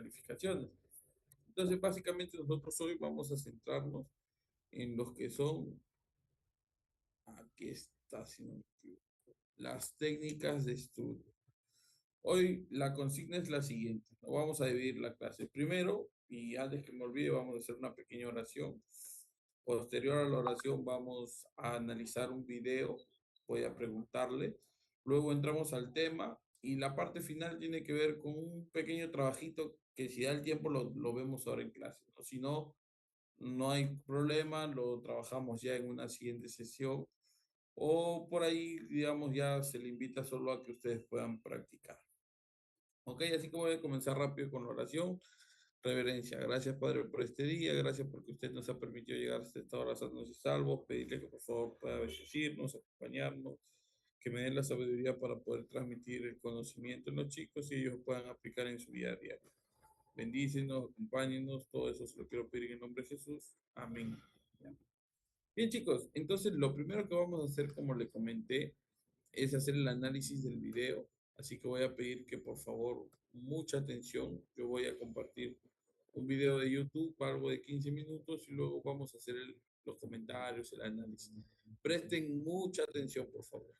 calificaciones. Entonces, básicamente nosotros hoy vamos a centrarnos en los que son, aquí está, si no me equivoco, las técnicas de estudio. Hoy la consigna es la siguiente. Vamos a dividir la clase. Primero, y antes que me olvide, vamos a hacer una pequeña oración. Posterior a la oración vamos a analizar un video. Voy a preguntarle. Luego entramos al tema y la parte final tiene que ver con un pequeño trabajito que si da el tiempo lo vemos ahora en clase, ¿no? Si no, no hay problema, lo trabajamos ya en una siguiente sesión o por ahí, digamos, ya se le invita solo a que ustedes puedan practicar. Ok, así que voy a comenzar rápido con la oración. Reverencia, gracias Padre por este día, gracias porque usted nos ha permitido llegar hasta esta hora sanos y salvos. Pedirle que por favor pueda bendecirnos, acompañarnos, que me den la sabiduría para poder transmitir el conocimiento en los chicos y ellos puedan aplicar en su vida diaria. Bendícenos, acompáñenos, todo eso se lo quiero pedir en el nombre de Jesús. Amén. Bien chicos, entonces lo primero que vamos a hacer, como le comenté, es hacer el análisis del video. Así que voy a pedir que por favor mucha atención. Yo voy a compartir un video de YouTube, algo de 15 minutos, y luego vamos a hacer los comentarios, el análisis. Presten mucha atención, por favor.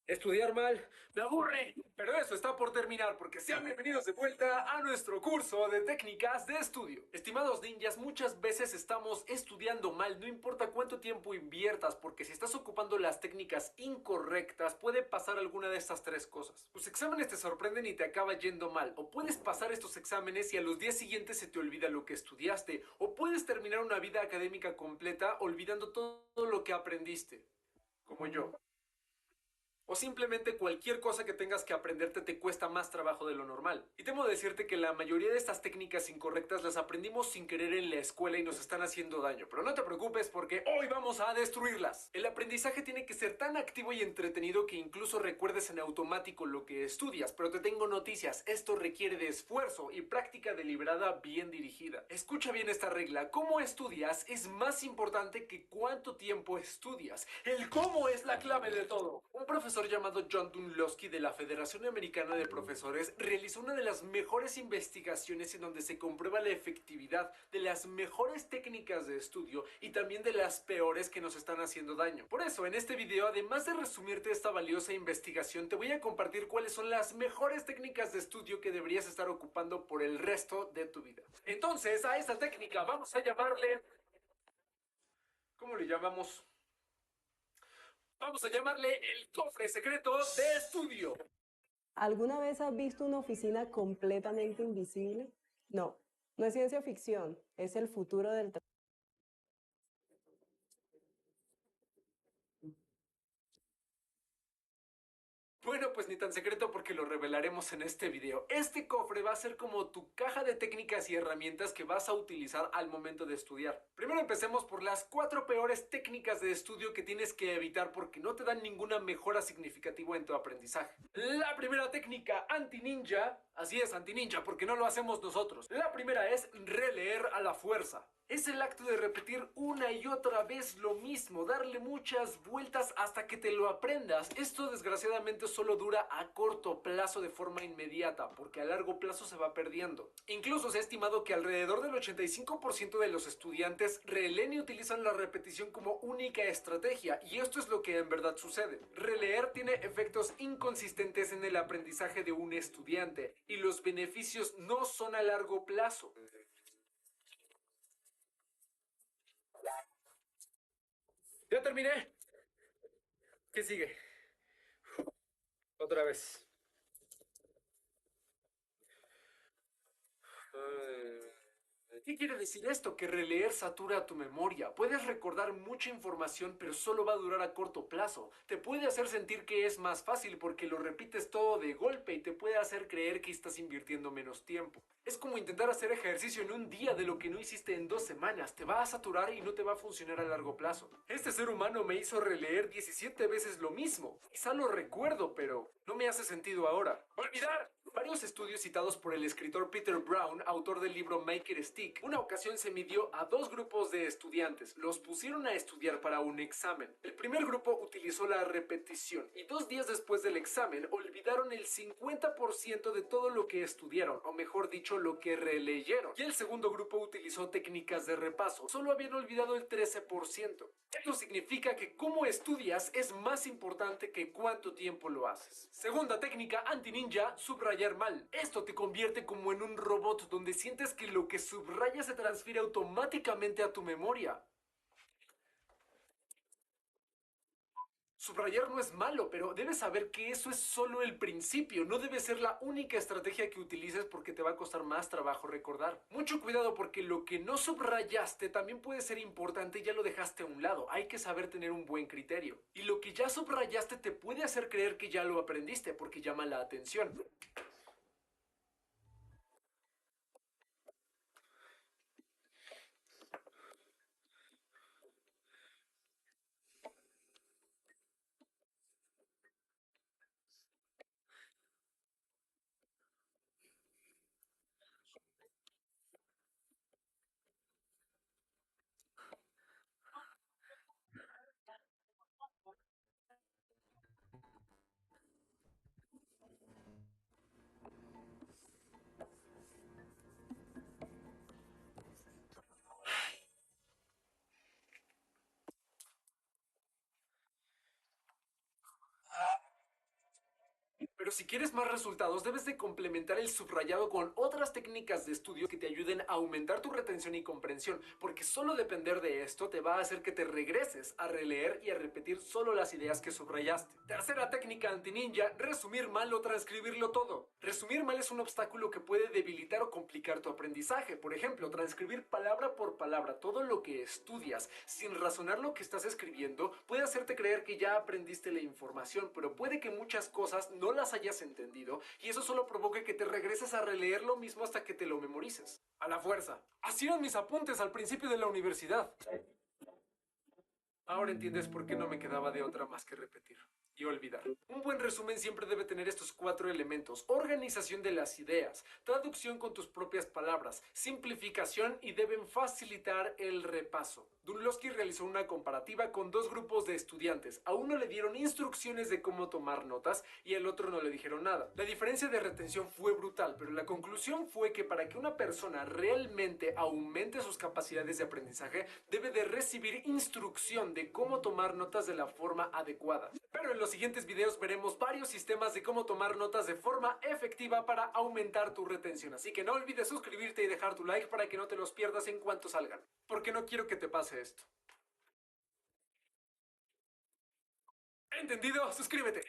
Estudiar mal me aburre, pero eso está por terminar porque sean bienvenidos de vuelta a nuestro curso de técnicas de estudio. Estimados ninjas, muchas veces estamos estudiando mal, no importa cuánto tiempo inviertas, porque si estás ocupando las técnicas incorrectas puede pasar alguna de estas tres cosas. Tus exámenes te sorprenden y te acaba yendo mal, o puedes pasar estos exámenes y a los días siguientes se te olvida lo que estudiaste, o puedes terminar una vida académica completa olvidando todo lo que aprendiste, como yo. O simplemente cualquier cosa que tengas que aprenderte te cuesta más trabajo de lo normal. Y temo decirte que la mayoría de estas técnicas incorrectas las aprendimos sin querer en la escuela y nos están haciendo daño. Pero no te preocupes porque hoy vamos a destruirlas. El aprendizaje tiene que ser tan activo y entretenido que incluso recuerdes en automático lo que estudias. Pero te tengo noticias, esto requiere de esfuerzo y práctica deliberada bien dirigida. Escucha bien esta regla, cómo estudias es más importante que cuánto tiempo estudias. El cómo es la clave de todo. Un profesor llamado John Dunlosky de la Federación Americana de Profesores realizó una de las mejores investigaciones en donde se comprueba la efectividad de las mejores técnicas de estudio y también de las peores que nos están haciendo daño. Por eso, en este video, además de resumirte esta valiosa investigación, te voy a compartir cuáles son las mejores técnicas de estudio que deberías estar ocupando por el resto de tu vida. Entonces, a esta técnica vamos a llamarle... ¿Cómo le llamamos? Vamos a llamarle el cofre secreto de estudio. ¿Alguna vez has visto una oficina completamente invisible? No, no es ciencia ficción, es el futuro del trabajo. Bueno, pues ni tan secreto porque lo revelaremos en este video. Este cofre va a ser como tu caja de técnicas y herramientas que vas a utilizar al momento de estudiar. Primero empecemos por las 4 peores técnicas de estudio que tienes que evitar porque no te dan ninguna mejora significativa en tu aprendizaje. La primera técnica, anti-ninja. Así es, anti-ninja, porque no lo hacemos nosotros. La primera es releer a la fuerza. Es el acto de repetir una y otra vez lo mismo, darle muchas vueltas hasta que te lo aprendas. Esto desgraciadamente solo dura a corto plazo de forma inmediata, porque a largo plazo se va perdiendo. Incluso se ha estimado que alrededor del 85% de los estudiantes releen y utilizan la repetición como única estrategia, y esto es lo que en verdad sucede. Releer tiene efectos inconsistentes en el aprendizaje de un estudiante, y los beneficios no son a largo plazo. Ya terminé. ¿Qué sigue? Otra vez. ¿Qué quiere decir esto? Que releer satura tu memoria. Puedes recordar mucha información, pero solo va a durar a corto plazo. Te puede hacer sentir que es más fácil porque lo repites todo de golpe y te puede hacer creer que estás invirtiendo menos tiempo. Es como intentar hacer ejercicio en un día de lo que no hiciste en 2 semanas. Te va a saturar y no te va a funcionar a largo plazo. Este ser humano me hizo releer 17 veces lo mismo. Quizá lo recuerdo, pero no me hace sentido ahora. ¡Olvidar! Varios estudios citados por el escritor Peter Brown, autor del libro Make It Stick, una ocasión se midió a dos grupos de estudiantes. Los pusieron a estudiar para un examen. El primer grupo utilizó la repetición y 2 días después del examen olvidaron el 50% de todo lo que estudiaron, o mejor dicho, lo que releyeron. Y el segundo grupo utilizó técnicas de repaso. Solo habían olvidado el 13%. Esto significa que cómo estudias es más importante que cuánto tiempo lo haces. Segunda técnica anti-ninja, subrayar mal. Esto te convierte como en un robot donde sientes que lo que subrayas se transfiere automáticamente a tu memoria. Subrayar no es malo, pero debes saber que eso es solo el principio. No debe ser la única estrategia que utilices porque te va a costar más trabajo recordar. Mucho cuidado porque lo que no subrayaste también puede ser importante y ya lo dejaste a un lado. Hay que saber tener un buen criterio. Y lo que ya subrayaste te puede hacer creer que ya lo aprendiste porque llama la atención. Pero si quieres más resultados, debes de complementar el subrayado con otras técnicas de estudio que te ayuden a aumentar tu retención y comprensión, porque solo depender de esto te va a hacer que te regreses a releer y a repetir solo las ideas que subrayaste. Tercera técnica anti-ninja, resumir mal o transcribirlo todo. Resumir mal es un obstáculo que puede debilitar o complicar tu aprendizaje. Por ejemplo, transcribir palabra por palabra todo lo que estudias sin razonar lo que estás escribiendo puede hacerte creer que ya aprendiste la información, pero puede que muchas cosas no las hayas entendido y eso solo provoque que te regreses a releer lo mismo hasta que te lo memorices. A la fuerza. Así eran mis apuntes al principio de la universidad. Ahora entiendes por qué no me quedaba de otra más que repetir y olvidar. Un buen resumen siempre debe tener estos 4 elementos: organización de las ideas, traducción con tus propias palabras, simplificación y deben facilitar el repaso. Dunlowski realizó una comparativa con dos grupos de estudiantes. A uno le dieron instrucciones de cómo tomar notas y al otro no le dijeron nada. La diferencia de retención fue brutal, pero la conclusión fue que para que una persona realmente aumente sus capacidades de aprendizaje, debe de recibir instrucción de cómo tomar notas de la forma adecuada. Pero en los siguientes videos veremos varios sistemas de cómo tomar notas de forma efectiva para aumentar tu retención. Así que no olvides suscribirte y dejar tu like para que no te los pierdas en cuanto salgan. Porque no quiero que te pase esto. ¿Entendido? Suscríbete.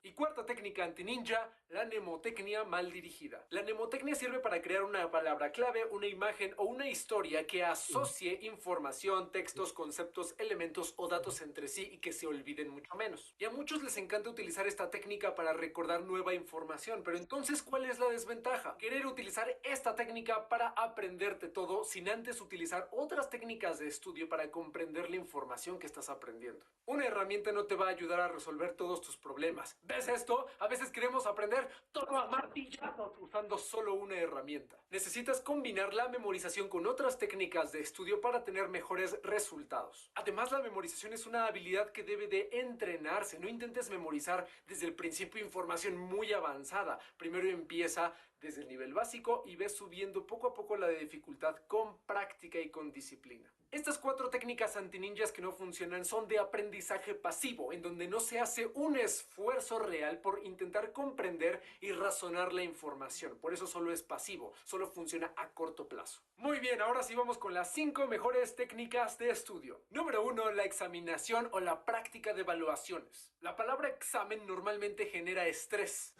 Y cuarta técnica anti-ninja, la mnemotecnia mal dirigida. La mnemotecnia sirve para crear una palabra clave, una imagen o una historia que asocie información, textos, conceptos, elementos o datos entre sí y que se olviden mucho menos. Y a muchos les encanta utilizar esta técnica para recordar nueva información, pero entonces, ¿cuál es la desventaja? Querer utilizar esta técnica para aprenderte todo sin antes utilizar otras técnicas de estudio para comprender la información que estás aprendiendo. Una herramienta no te va a ayudar a resolver todos tus problemas. ¿Ves esto? A veces queremos aprender todo a martillazos usando solo una herramienta. Necesitas combinar la memorización con otras técnicas de estudio para tener mejores resultados. Además, la memorización es una habilidad que debe de entrenarse. No intentes memorizar desde el principio información muy avanzada. Primero empieza desde el nivel básico y ves subiendo poco a poco la de dificultad con práctica y con disciplina. Estas 4 técnicas anti-ninjas que no funcionan son de aprendizaje pasivo, en donde no se hace un esfuerzo real por intentar comprender y razonar la información. Por eso solo es pasivo, solo funciona a corto plazo. Muy bien, ahora sí vamos con las 5 mejores técnicas de estudio. Número 1, la examinación o la práctica de evaluaciones. La palabra examen normalmente genera estrés.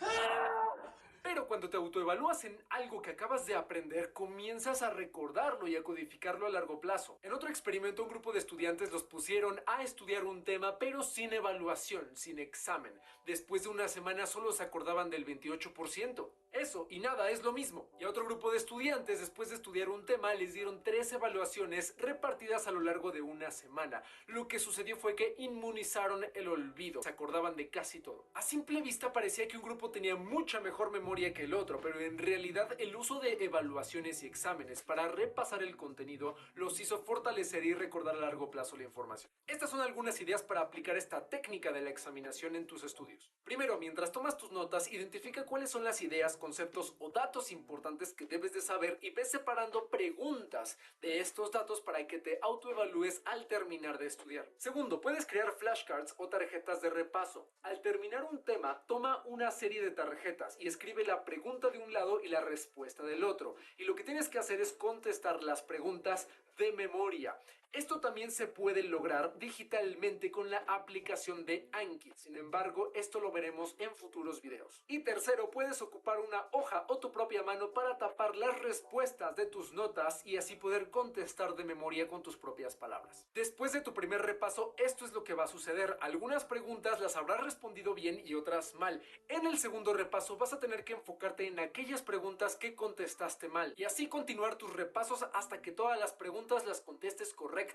Pero cuando te autoevalúas en algo que acabas de aprender, comienzas a recordarlo y a codificarlo a largo plazo. En otro experimento, un grupo de estudiantes los pusieron a estudiar un tema, pero sin evaluación, sin examen. Después de una semana solo se acordaban del 28%. Eso y nada es lo mismo. Y a otro grupo de estudiantes, después de estudiar un tema, les dieron 3 evaluaciones repartidas a lo largo de una semana. Lo que sucedió fue que inmunizaron el olvido. Se acordaban de casi todo. A simple vista parecía que un grupo tenía mucha mejor memoria que el otro, pero en realidad el uso de evaluaciones y exámenes para repasar el contenido los hizo fortalecer y recordar a largo plazo la información. Estas son algunas ideas para aplicar esta técnica de la examinación en tus estudios. Primero, mientras tomas tus notas, identifica cuáles son las ideas, conceptos o datos importantes que debes de saber y ve separando preguntas de estos datos para que te autoevalúes al terminar de estudiar. Segundo, puedes crear flashcards o tarjetas de repaso. Al terminar un tema, toma una serie de tarjetas y escribe la pregunta de un lado y la respuesta del otro. Y lo que tienes que hacer es contestar las preguntas de memoria. Esto también se puede lograr digitalmente con la aplicación de Anki. Sin embargo, esto lo veremos en futuros videos. Y tercero, puedes ocupar una hoja o tu propia mano para tapar las respuestas de tus notas y así poder contestar de memoria con tus propias palabras. Después de tu primer repaso, esto es lo que va a suceder. Algunas preguntas las habrás respondido bien y otras mal. En el segundo repaso vas a tener que enfocarte en aquellas preguntas que contestaste mal y así continuar tus repasos hasta que todas las preguntas las contestes correctamente.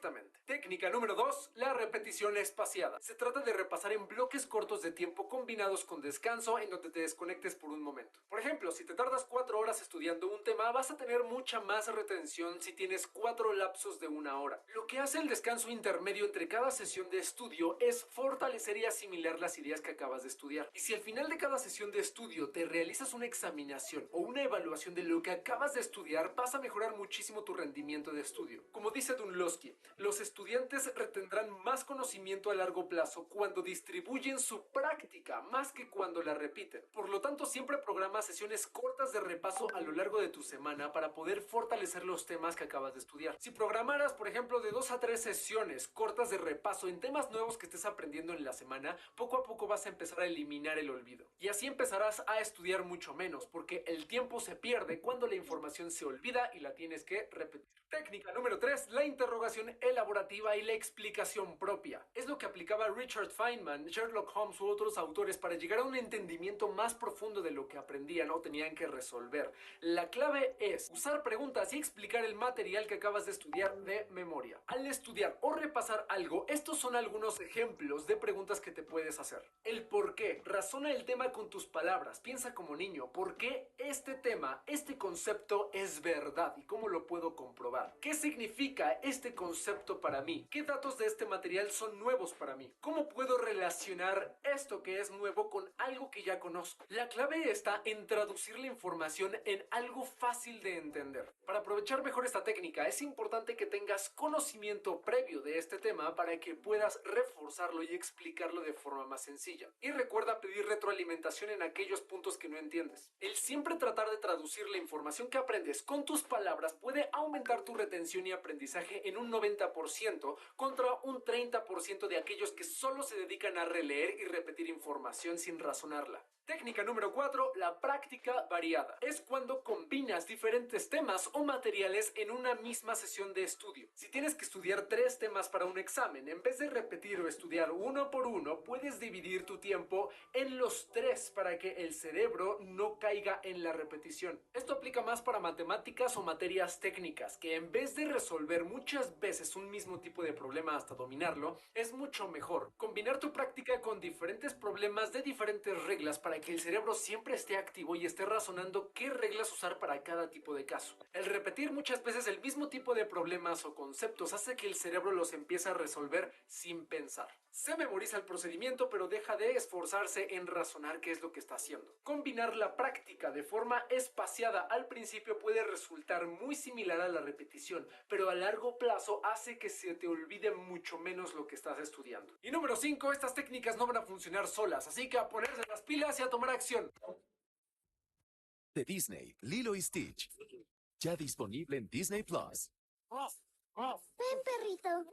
Técnica número 2, la repetición espaciada. Se trata de repasar en bloques cortos de tiempo combinados con descanso en donde te desconectes por un momento. Por ejemplo, si te tardas 4 horas estudiando un tema, vas a tener mucha más retención si tienes 4 lapsos de 1 hora. Lo que hace el descanso intermedio entre cada sesión de estudio es fortalecer y asimilar las ideas que acabas de estudiar. Y si al final de cada sesión de estudio te realizas una examinación o una evaluación de lo que acabas de estudiar, vas a mejorar muchísimo tu rendimiento de estudio. Como dice Dunlosky, los estudiantes retendrán más conocimiento a largo plazo cuando distribuyen su práctica más que cuando la repiten. Por lo tanto, siempre programa sesiones cortas de repaso a lo largo de tu semana para poder fortalecer los temas que acabas de estudiar. Si programaras, por ejemplo, de 2 a 3 sesiones cortas de repaso en temas nuevos que estés aprendiendo en la semana, poco a poco vas a empezar a eliminar el olvido. Y así empezarás a estudiar mucho menos, porque el tiempo se pierde cuando la información se olvida y la tienes que repetir. Técnica número 3, la interrogación elaborativa y la explicación propia. Es lo que aplicaba Richard Feynman, Sherlock Holmes u otros autores para llegar a un entendimiento más profundo de lo que aprendían o tenían que resolver. La clave es usar preguntas y explicar el material que acabas de estudiar de memoria. Al estudiar o repasar algo, estos son algunos ejemplos de preguntas que te puedes hacer. El por qué. Razona el tema con tus palabras. Piensa como niño. ¿Por qué este tema, este concepto es verdad? ¿Y cómo lo puedo comprobar? ¿Qué significa este concepto para mí? ¿Qué datos de este material son nuevos para mí? ¿Cómo puedo relacionar esto que es nuevo con algo que ya conozco? La clave está en traducir la información en algo fácil de entender. Para aprovechar mejor esta técnica, es importante que tengas conocimiento previo de este tema para que puedas reforzarlo y explicarlo de forma más sencilla. Y recuerda pedir retroalimentación en aquellos puntos que no entiendes. El siempre tratar de traducir la información que aprendes con tus palabras puede aumentar tu retención y aprendizaje en un 90% contra un 30% de aquellos que solo se dedican a releer y repetir información sin razonarla. Técnica número 4, la práctica variada. Es cuando combinas diferentes temas o materiales en una misma sesión de estudio. Si tienes que estudiar 3 temas para un examen, en vez de repetir o estudiar uno por uno, puedes dividir tu tiempo en los 3 para que el cerebro no caiga en la repetición. Esto aplica más para matemáticas o materias técnicas, que en vez de resolver muchas veces un mismo tipo de problema hasta dominarlo, es mucho mejor combinar tu práctica con diferentes problemas de diferentes reglas para que el cerebro siempre esté activo y esté razonando qué reglas usar para cada tipo de caso. El repetir muchas veces el mismo tipo de problemas o conceptos hace que el cerebro los empiece a resolver sin pensar. Se memoriza el procedimiento, pero deja de esforzarse en razonar qué es lo que está haciendo. Combinar la práctica de forma espaciada al principio puede resultar muy similar a la repetición, pero a largo plazo hace que se te olvide mucho menos lo que estás estudiando. Y número 5, estas técnicas no van a funcionar solas, así que a ponerse las pilas y a tomar acción. De Disney, Lilo y Stitch. Ya disponible en Disney Plus. Ven, perrito.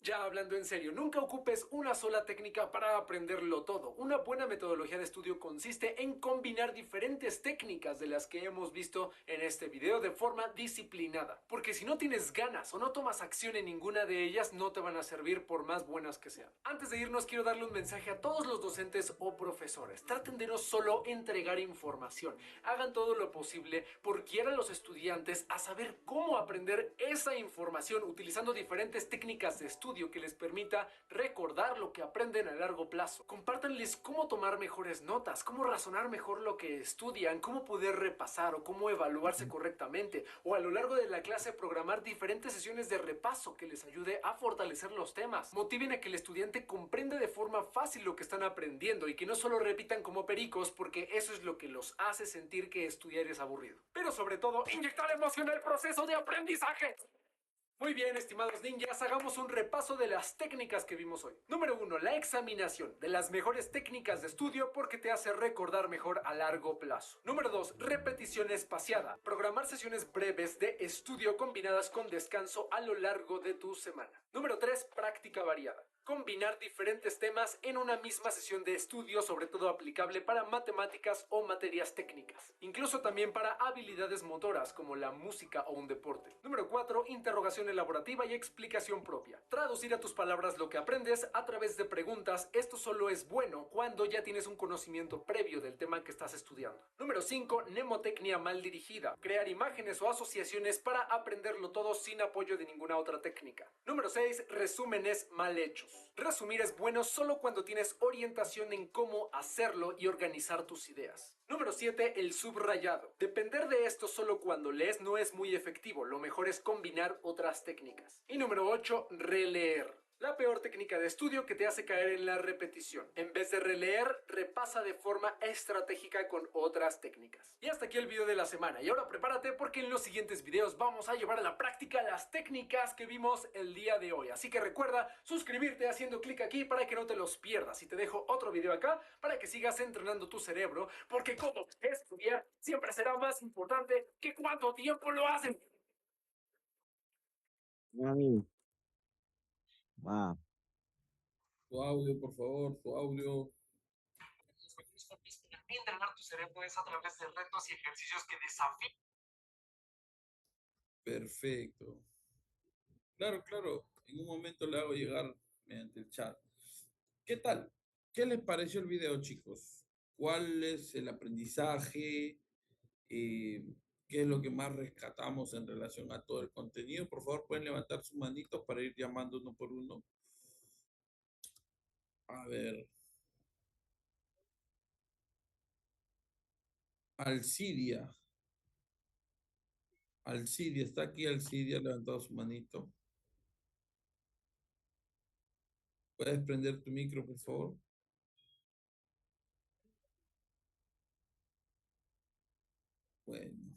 Ya hablando en serio, nunca ocupes una sola técnica para aprenderlo todo. Una buena metodología de estudio consiste en combinar diferentes técnicas de las que hemos visto en este video de forma disciplinada. Porque si no tienes ganas o no tomas acción en ninguna de ellas, no te van a servir por más buenas que sean. Antes de irnos, quiero darle un mensaje a todos los docentes o profesores. Traten de no solo entregar información. Hagan todo lo posible por guiar a los estudiantes a saber cómo aprender esa información utilizando diferentes técnicas de estudio que les permita recordar lo que aprenden a largo plazo. Compártanles cómo tomar mejores notas, cómo razonar mejor lo que estudian, cómo poder repasar o cómo evaluarse correctamente, o a lo largo de la clase programar diferentes sesiones de repaso que les ayude a fortalecer los temas. Motiven a que el estudiante comprenda de forma fácil lo que están aprendiendo y que no solo repitan como pericos, porque eso es lo que los hace sentir que estudiar es aburrido. Pero sobre todo, inyectar emoción al proceso de aprendizaje. Muy bien, estimados ninjas, hagamos un repaso de las técnicas que vimos hoy. Número 1, la examinación, de las mejores técnicas de estudio porque te hace recordar mejor a largo plazo. Número 2, repetición espaciada, programar sesiones breves de estudio combinadas con descanso a lo largo de tu semana. Número 3, práctica variada. Combinar diferentes temas en una misma sesión de estudio, sobre todo aplicable para matemáticas o materias técnicas, incluso también para habilidades motoras como la música o un deporte. Número 4, interrogación elaborativa y explicación propia. Traducir a tus palabras lo que aprendes a través de preguntas. Esto solo es bueno cuando ya tienes un conocimiento previo del tema que estás estudiando. Número 5, mnemotecnia mal dirigida. Crear imágenes o asociaciones para aprenderlo todo sin apoyo de ninguna otra técnica. Número 6, resúmenes mal hechos. Resumir es bueno solo cuando tienes orientación en cómo hacerlo y organizar tus ideas. Número 7, el subrayado. Depender de esto solo cuando lees no es muy efectivo, lo mejor es combinar otras técnicas. Y número 8, releer. La peor técnica de estudio que te hace caer en la repetición. En vez de releer, repasa de forma estratégica con otras técnicas. Y hasta aquí el video de la semana. Y ahora prepárate porque en los siguientes videos vamos a llevar a la práctica las técnicas que vimos el día de hoy. Así que recuerda suscribirte haciendo clic aquí para que no te los pierdas. Y te dejo otro video acá para que sigas entrenando tu cerebro, porque como estudiar siempre será más importante que cuánto tiempo lo hacen. Mami, ah, Su audio, por favor, su audio. Entrenar tu cerebro es a través de retos y ejercicios que desafían. Perfecto. Claro, claro. En un momento le hago llegar mediante el chat. ¿Qué tal? ¿Qué les pareció el video, chicos? ¿Cuál es el aprendizaje? Eh, ¿Qué es lo que más rescatamos en relación a todo el contenido? Por favor, pueden levantar sus manitos para ir llamando uno por uno. A ver. Alcidia. Alcidia, está aquí Alcidia, ha levantado su manito. ¿Puedes prender tu micro, por favor? Bueno.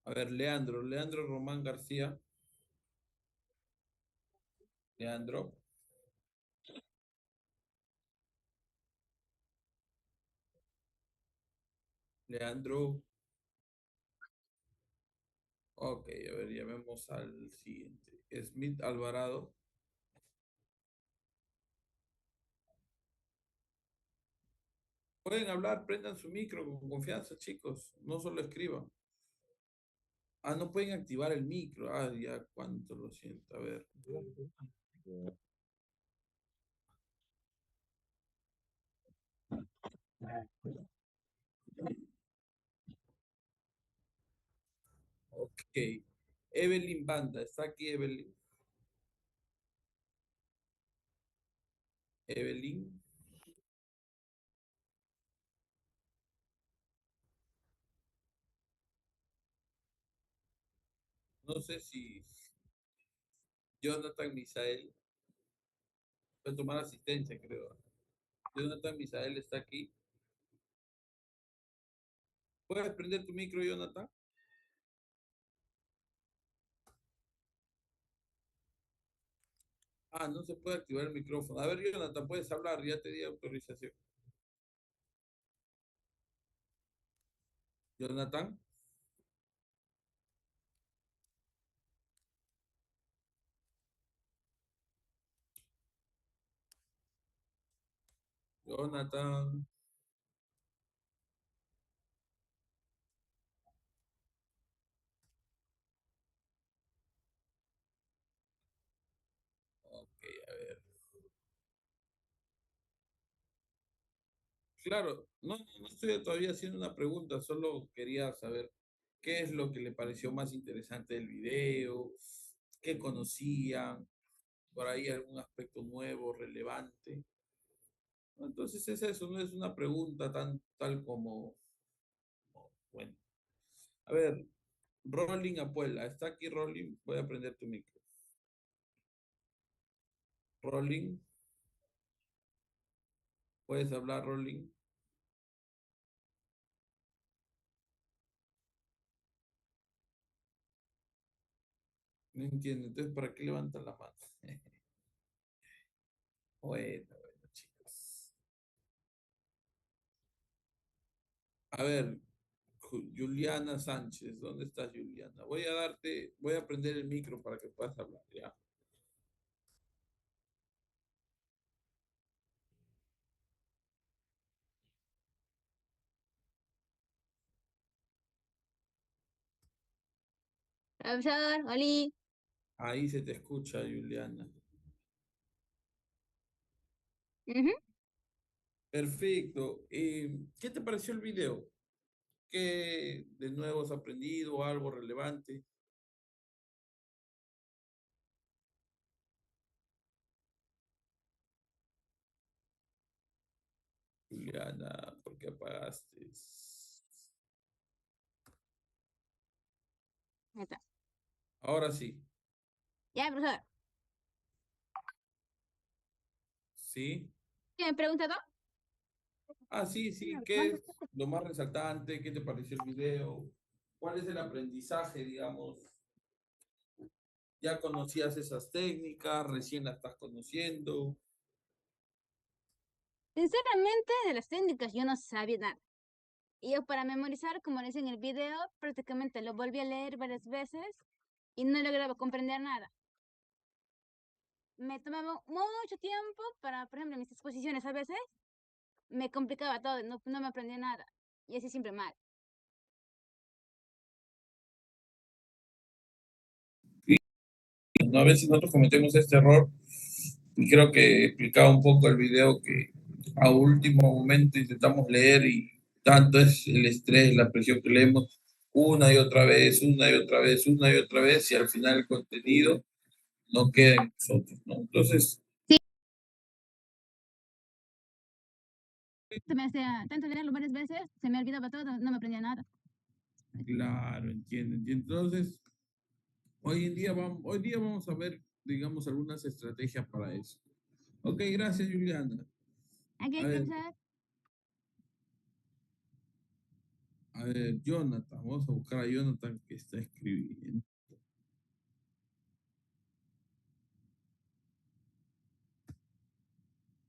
A ver, Leandro Román García. Leandro, Leandro. Ok, a ver, llamemos al siguiente. Smith Alvarado. Pueden hablar, prendan su micro con confianza, chicos. No solo escriban. Ah, no pueden activar el micro. Ah, ya, cuánto lo siento. A ver. Ok. Evelyn Banda, ¿está aquí Evelyn? Evelyn. No sé si Jonathan Misael puede tomar asistencia, creo. Jonathan Misael está aquí. ¿Puedes prender tu micro, Jonathan? Ah, no se puede activar el micrófono. A ver, Jonathan, puedes hablar, ya te di autorización. Jonathan. Jonathan. Ok, a ver. Claro, no estoy todavía haciendo una pregunta, solo quería saber qué es lo que le pareció más interesante del video, qué conocían, por ahí algún aspecto nuevo, relevante. ¿No? Entonces es eso, no es una pregunta tan tal como, bueno. A ver, Rolling Apuela, ¿está aquí Rolling? Voy a prender tu micro. Rolling, ¿puedes hablar, Rolling? No entiendo, entonces ¿para qué levantan la mano? Bueno, chicos. A ver, Juliana Sánchez, ¿dónde estás, Juliana? Voy a prender el micro para que puedas hablar, ¿ya? Profesor, Oli. Ahí se te escucha, Juliana. Ujú. Perfecto. ¿Qué te pareció el video? ¿Qué de nuevo has aprendido? ¿Algo relevante? Juliana, ¿por qué apagaste? Ahí está. Ahora sí, Ya, profesor. ¿sí? ¿Qué me pregunta todo? Ah, sí, sí. ¿Qué es lo más resaltante? ¿Qué te pareció el video? ¿Cuál es el aprendizaje, digamos? ¿Ya conocías esas técnicas? ¿Recién las estás conociendo? Sinceramente, de las técnicas yo no sabía nada. Y yo para memorizar, como dice en el video, prácticamente lo volví a leer varias veces y no lograba comprender nada. Me tomaba mucho tiempo para, por ejemplo, mis exposiciones a veces, me complicaba todo, no me aprendía nada. Y así siempre mal. ¿No? A veces nosotros cometemos este error y creo que explicaba un poco el video que a último momento intentamos leer y tanto es el estrés, la presión que leemos una y otra vez, una y otra vez, una y otra vez y al final el contenido no queda en nosotros, ¿no? Entonces, Sí. Se me hacía tanto leerlo varias veces, se me olvidaba todo, no me aprendía nada. claro, entiendo, entiendo. Entonces, hoy día vamos a ver, digamos, algunas estrategias para eso. Ok, gracias, Juliana. Ok, A ver, profesor. a ver, Jonathan, vamos a buscar a Jonathan que está escribiendo.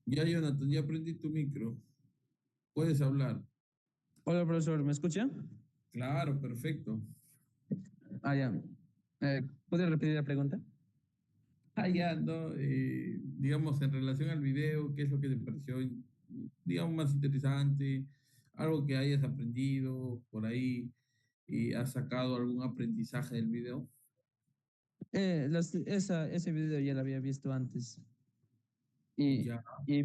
Ya, Jonathan, ya prendí tu micro. Puedes hablar. Hola, profesor, ¿me escucha? Claro, perfecto. Ah, ya. ¿Puede repetir la pregunta? Ah, ya, ¿no? Digamos, en relación al video, ¿qué es lo que te pareció, digamos, más interesante? Algo que hayas aprendido por ahí y has sacado algún aprendizaje del video. Ese video ya lo había visto antes y, Ya, y,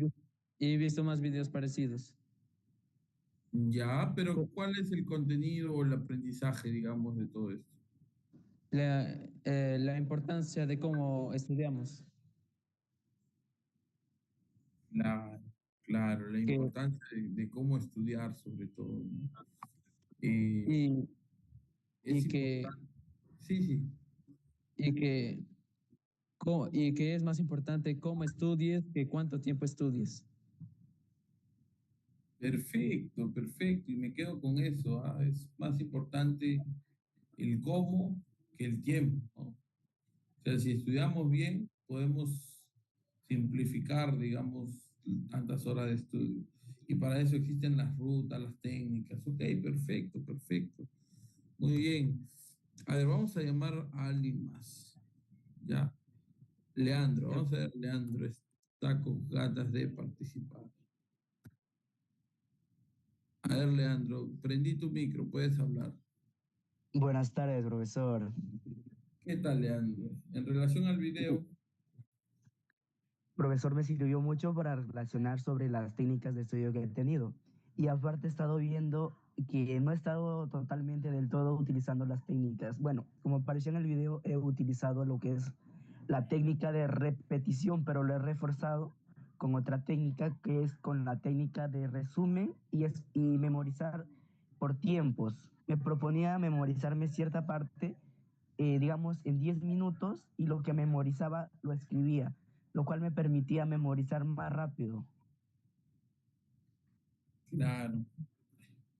y he visto más videos parecidos. ya, pero Co- ¿cuál es el contenido o el aprendizaje, digamos, de todo esto? La importancia de cómo estudiamos, Claro, claro, la que, importancia de cómo estudiar sobre todo, ¿no? Eh, y, es y que, importante. Sí, sí, y que, y que es más importante cómo estudies que cuánto tiempo estudies. perfecto, perfecto. Y me quedo con eso, ¿ah? Es más importante el cómo que el tiempo, ¿no? O sea, si estudiamos bien, podemos simplificar, digamos, tantas horas de estudio. Y para eso existen las rutas, las técnicas. Ok, perfecto, perfecto. Muy bien. A ver, vamos a llamar a alguien más. Ya. Leandro, vamos a ver, Leandro está con ganas de participar. A ver, Leandro, prendí tu micro, puedes hablar. Buenas tardes, profesor. ¿Qué tal, Leandro? En relación al video, Profesor, me sirvió mucho para relacionar sobre las técnicas de estudio que he tenido. Y aparte he estado viendo que no he estado totalmente del todo utilizando las técnicas. Bueno, como apareció en el video, he utilizado lo que es la técnica de repetición, pero lo he reforzado con otra técnica que es con la técnica de resumen y memorizar por tiempos. Me proponía memorizarme cierta parte, digamos, en 10 minutos y lo que memorizaba lo escribía, lo cual me permitía memorizar más rápido. claro,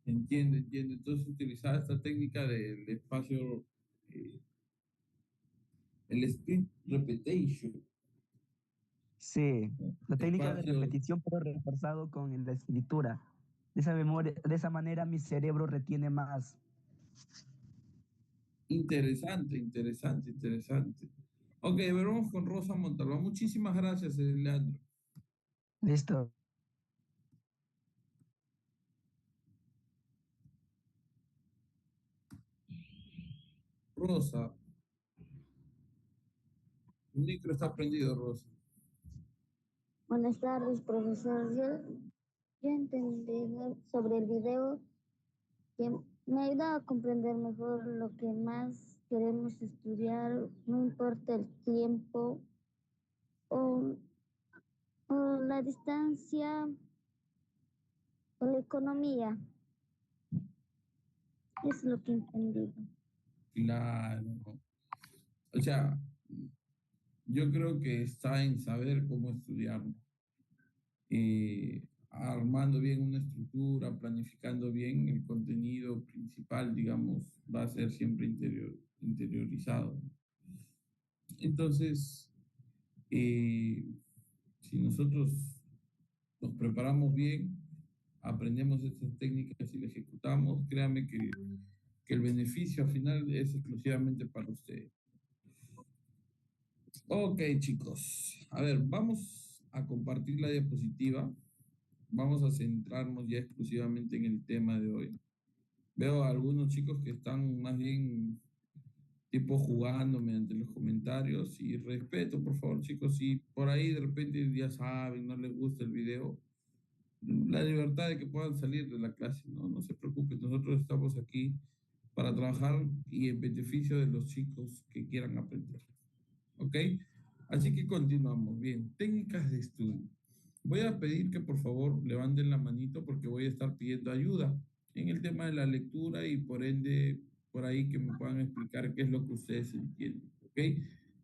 entiendo, entiendo. Entonces utilizaba esta técnica del espacio, eh, el speed repetition, Sí, ¿no? la técnica de Espacio repetición, pero reforzado con la escritura. De esa manera mi cerebro retiene más. interesante, interesante, interesante. Ok, a ver, vamos con Rosa Montalbán. Muchísimas gracias, Leandro. Listo. Rosa, tu micro está prendido, Rosa. Buenas tardes, profesor. Yo entendí sobre el video que me ayuda a comprender mejor lo que más queremos estudiar, no importa el tiempo o, o la distancia o la economía. Es lo que he entendido. Claro. O sea, yo creo que está en saber cómo estudiar, armando bien una estructura, planificando bien el contenido principal, digamos, va a ser siempre interiorizado. Entonces, eh, si nosotros nos preparamos bien, aprendemos estas técnicas y las ejecutamos, créame que el beneficio al final es exclusivamente para ustedes. Ok, chicos. A ver, vamos a compartir la diapositiva. Vamos a centrarnos ya exclusivamente en el tema de hoy. Veo a algunos chicos que están más bien tipo jugando mediante los comentarios y respeto, por favor, chicos, si por ahí de repente ya saben, no les gusta el video, la libertad de que puedan salir de la clase, ¿no? No se preocupen, nosotros estamos aquí para trabajar y en beneficio de los chicos que quieran aprender. ¿Ok? Así que continuamos. Bien, técnicas de estudio. Voy a pedir que por favor levanten la manito porque voy a estar pidiendo ayuda en el tema de la lectura y por ende, por ahí que me puedan explicar qué es lo que ustedes entienden. ¿Ok?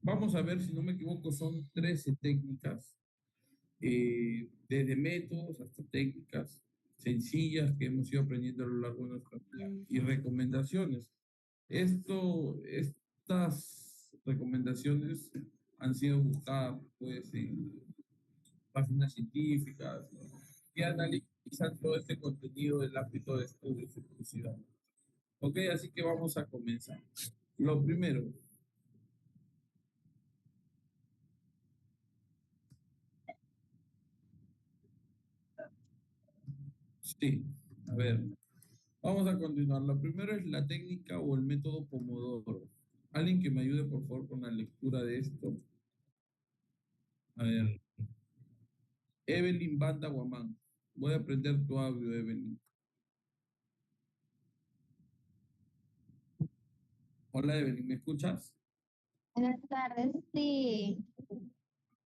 Vamos a ver, si no me equivoco, son 13 técnicas, desde métodos hasta técnicas sencillas que hemos ido aprendiendo a lo largo de nuestra vida y recomendaciones. Estas recomendaciones han sido buscadas pues, en páginas científicas, ¿no? Que analizan todo este contenido del ámbito de estudios exclusivamente. Ok, así que vamos a comenzar. Lo primero, sí, a ver, vamos a continuar. Lo primero es la técnica o el método Pomodoro. Alguien que me ayude, por favor, con la lectura de esto. A ver, Evelyn Banda Guamán. Voy a prender tu audio, Evelyn. Hola, Evelyn, ¿me escuchas? Buenas tardes, sí.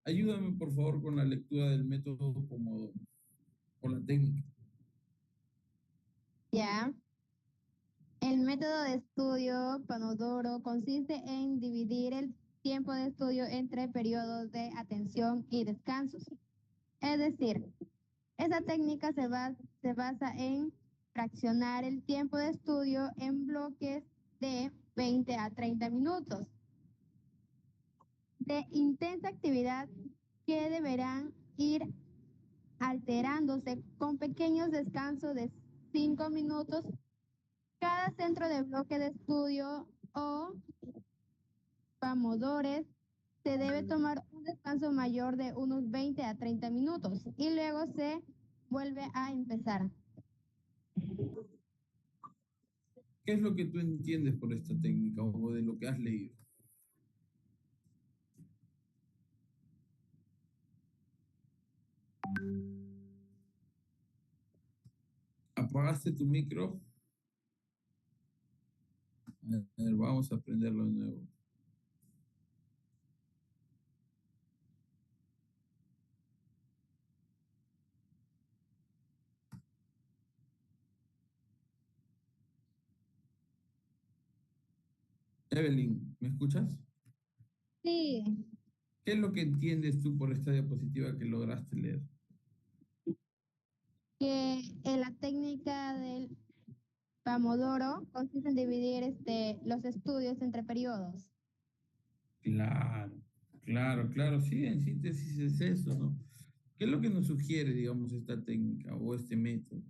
Ayúdame, por favor, con la lectura del método Pomodoro, con la técnica. Ya. El método de estudio Pomodoro consiste en dividir el tiempo de estudio entre periodos de atención y descansos. Es decir, esa técnica se basa en fraccionar el tiempo de estudio en bloques de 20 a 30 minutos de intensa actividad que deberán ir alterándose con pequeños descansos de 5 minutos. Cada centro de bloque de estudio o pomodores se debe tomar un descanso mayor de unos 20 a 30 minutos y luego se vuelve a empezar. ¿Qué es lo que tú entiendes por esta técnica o de lo que has leído? ¿Apagaste tu micro? A ver, vamos a aprenderlo de nuevo. Evelyn, ¿me escuchas? Sí, ¿Qué es lo que entiendes tú por esta diapositiva que lograste leer? que la técnica del Pomodoro consiste en dividir los estudios entre periodos. Claro, claro, claro, sí, en síntesis es eso, ¿no? ¿Qué es lo que nos sugiere, digamos, esta técnica o este método?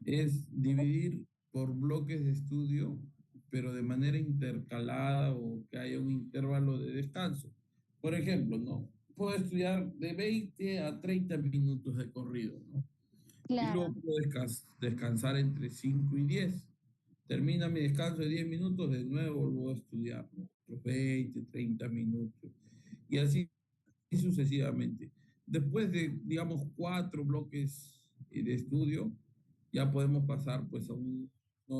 Es dividir por bloques de estudio, pero de manera intercalada o que haya un intervalo de descanso. Por ejemplo, ¿no? Puedo estudiar de 20 a 30 minutos de corrido, ¿no? Y Claro, luego puedo descansar entre 5 y 10. Termina mi descanso de 10 minutos, de nuevo vuelvo a estudiar, ¿no? Otros 20, 30 minutos. Y así sucesivamente. Después de, digamos, 4 bloques de estudio, ya podemos pasar pues a uno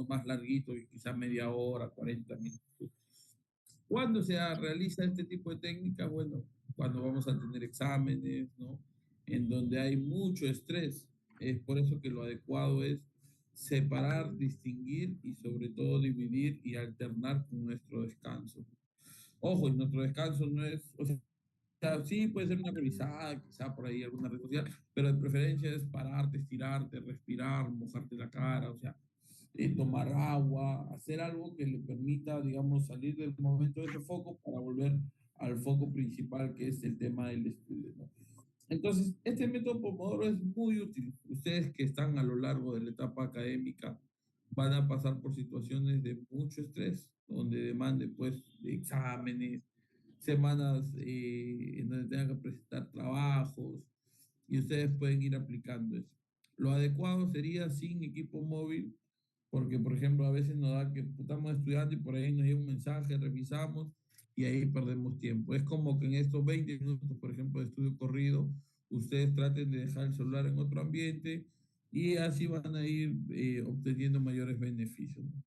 más larguito, quizá media hora, 40 minutos. ¿Cuándo realiza este tipo de técnicas? Bueno, cuando vamos a tener exámenes, ¿no? En donde hay mucho estrés. Es por eso que lo adecuado es separar, distinguir y sobre todo dividir y alternar con nuestro descanso. Ojo, y nuestro descanso no es, o sea, sí puede ser una revisada, quizá por ahí alguna red social, pero de preferencia es pararte, estirarte, respirar, mojarte la cara, o sea, tomar agua, hacer algo que le permita, digamos, salir del momento de ese foco para volver al foco principal, que es el tema del estudio, ¿no? Entonces, este método Pomodoro es muy útil. Ustedes que están a lo largo de la etapa académica van a pasar por situaciones de mucho estrés, donde demande, pues, de exámenes, semanas en donde tengan que presentar trabajos, y ustedes pueden ir aplicando eso. Lo adecuado sería sin equipo móvil, porque, por ejemplo, a veces nos da que estamos estudiando y por ahí nos llega un mensaje, revisamos y ahí perdemos tiempo. Es como que en estos 20 minutos, por ejemplo, de estudio corrido, ustedes traten de dejar el celular en otro ambiente y así van a ir obteniendo mayores beneficios, ¿no?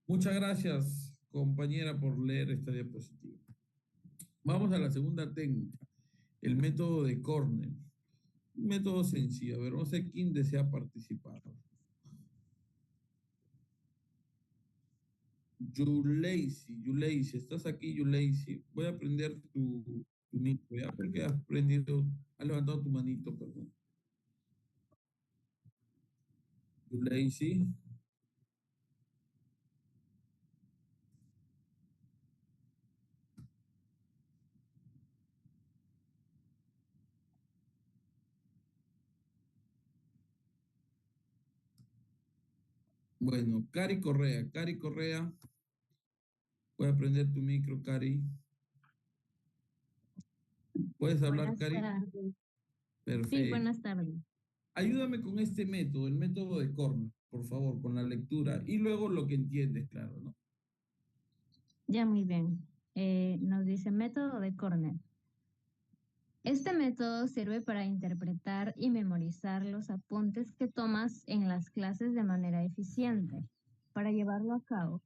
Muchas gracias, compañera, por leer esta diapositiva. Vamos a la segunda técnica, el método de Cornell. Un método sencillo. A ver, no sé quién desea participar. Yuleisi, ¿estás aquí, Yuleisi? Voy a prender tu micro, ¿ya? Porque has levantado tu manito, perdón. Yuleisi. Bueno, Cari Correa, voy a prender tu micro, Cari. ¿Puedes hablar, Buenas Cari? tardes. Sí, Perfecto. buenas tardes. Ayúdame con este método, el método de Cornell, por favor, con la lectura y luego lo que entiendes, claro, ¿no? Ya muy bien. Nos dice método de Cornell. Este método sirve para interpretar y memorizar los apuntes que tomas en las clases de manera eficiente. Para llevarlo a cabo,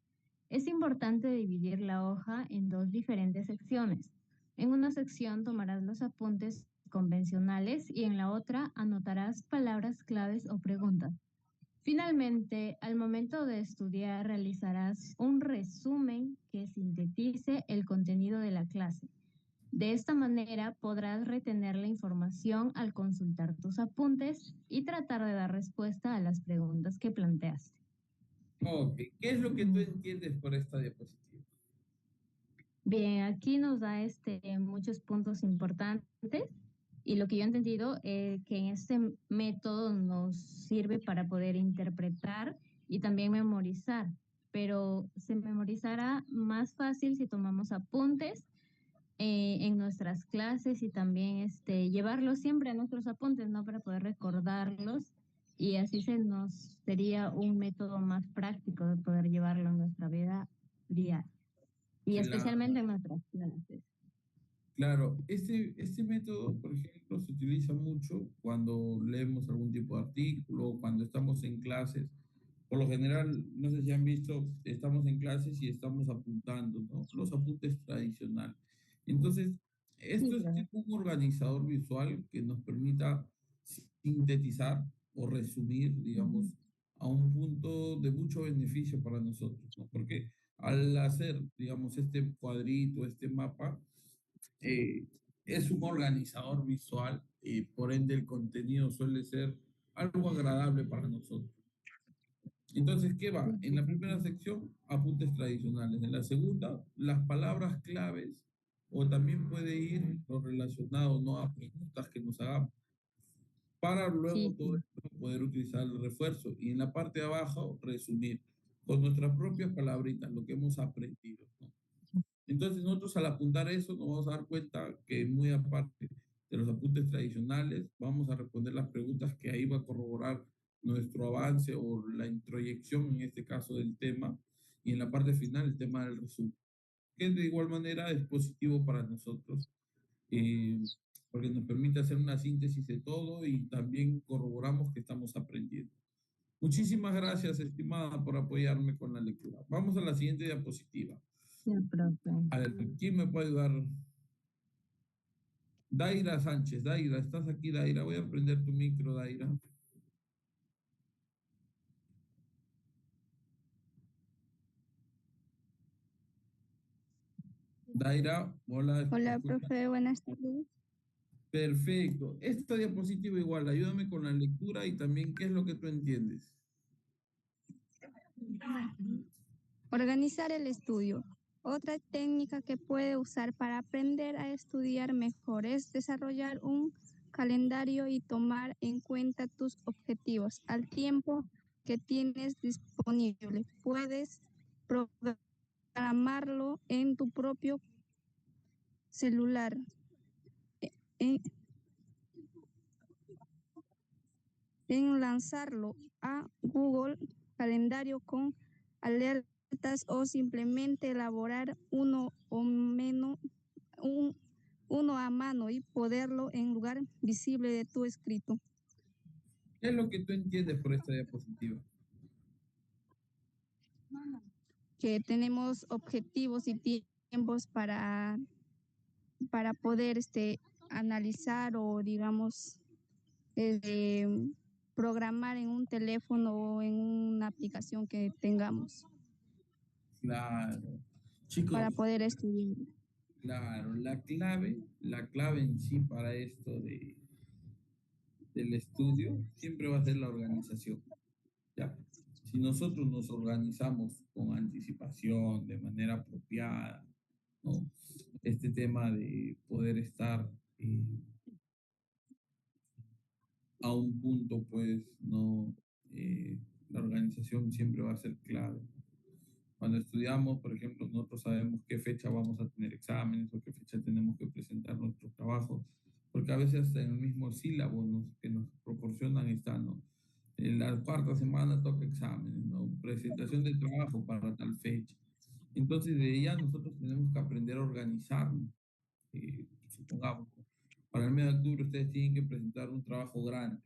es importante dividir la hoja en dos diferentes secciones. En una sección tomarás los apuntes convencionales y en la otra anotarás palabras claves o preguntas. Finalmente, al momento de estudiar, realizarás un resumen que sintetice el contenido de la clase. De esta manera podrás retener la información al consultar tus apuntes y tratar de dar respuesta a las preguntas que planteaste. Ok, ¿qué es lo que tú entiendes por esta diapositiva? Bien, aquí nos da muchos puntos importantes. Y lo que yo he entendido es que en este método nos sirve para poder interpretar y también memorizar, pero se memorizará más fácil si tomamos apuntes en nuestras clases y también llevarlos siempre a nuestros apuntes, ¿no? Para poder recordarlos y así se nos sería un método más práctico de poder llevarlo en nuestra vida diaria y Claro, especialmente en nuestras clases. claro. Este método, por ejemplo, se utiliza mucho cuando leemos algún tipo de artículo, cuando estamos en clases. Por lo general, no sé si han visto, estamos en clases y estamos apuntando, ¿no? Los apuntes tradicionales. Entonces, Sí, esto es claro. tipo un organizador visual que nos permita sintetizar o resumir, digamos, Ujú. a un punto de mucho beneficio para nosotros, ¿no? Porque al hacer, digamos, este cuadrito, este mapa, eh, es un organizador visual y por ende el contenido suele ser algo agradable para nosotros. Entonces, ¿qué Sí, va? En sí, la sí, primera sí. sección, apuntes tradicionales. En la segunda, las palabras claves, o también puede ir lo relacionado, ¿no? A preguntas que nos hagamos, para luego Sí, todo sí. esto poder utilizar el refuerzo. Y en la parte de abajo, resumir con nuestras propias palabritas lo que hemos aprendido, ¿no? Entonces nosotros al apuntar eso nos vamos a dar cuenta que muy aparte de los apuntes tradicionales, vamos a responder las preguntas que ahí va a corroborar nuestro avance o la introyección en este caso del tema y en la parte final el tema del resumen, que de igual manera es positivo para nosotros eh, porque nos permite hacer una síntesis de todo y también corroboramos que estamos aprendiendo. Muchísimas gracias, estimada, por apoyarme con la lectura. Vamos a la siguiente diapositiva. Sí, profe. A ver, ¿quién me puede ayudar? Daira Sánchez, Daira, ¿estás aquí, Daira? Voy a prender tu micro, Daira. Daira, hola, ¿me Hola, escuchas? profe, buenas tardes. Perfecto. Esta diapositiva igual, ayúdame con la lectura y también qué es lo que tú entiendes. Organizar el estudio. Otra técnica que puede usar para aprender a estudiar mejor es desarrollar un calendario y tomar en cuenta tus objetivos al tiempo que tienes disponible. Puedes programarlo en tu propio celular, en, en lanzarlo a Google Calendario con alertas o simplemente elaborar un, uno a mano y ponerlo en lugar visible de tu escrito. ¿Qué es lo que tú entiendes por esta diapositiva? Que tenemos objetivos y tiempos para poder analizar o digamos eh, programar en un teléfono o en una aplicación que tengamos Claro. Chicos, para poder estudiar. claro, la clave en sí para esto del estudio siempre va a ser la organización, ¿ya? Si nosotros nos organizamos con anticipación, de manera apropiada, ¿no? Este tema de poder estar a un punto, pues, no, la organización siempre va a ser clave. Cuando estudiamos, por ejemplo, nosotros sabemos qué fecha vamos a tener exámenes o qué fecha tenemos que presentar nuestro trabajo, porque a veces hasta en el mismo sílabo que nos proporcionan está, ¿no? En la cuarta semana toca exámenes, ¿no? Presentación de trabajo para tal fecha. Entonces, de ella nosotros tenemos que aprender a organizarnos. Supongamos, ¿no? Para el mes de octubre ustedes tienen que presentar un trabajo grande.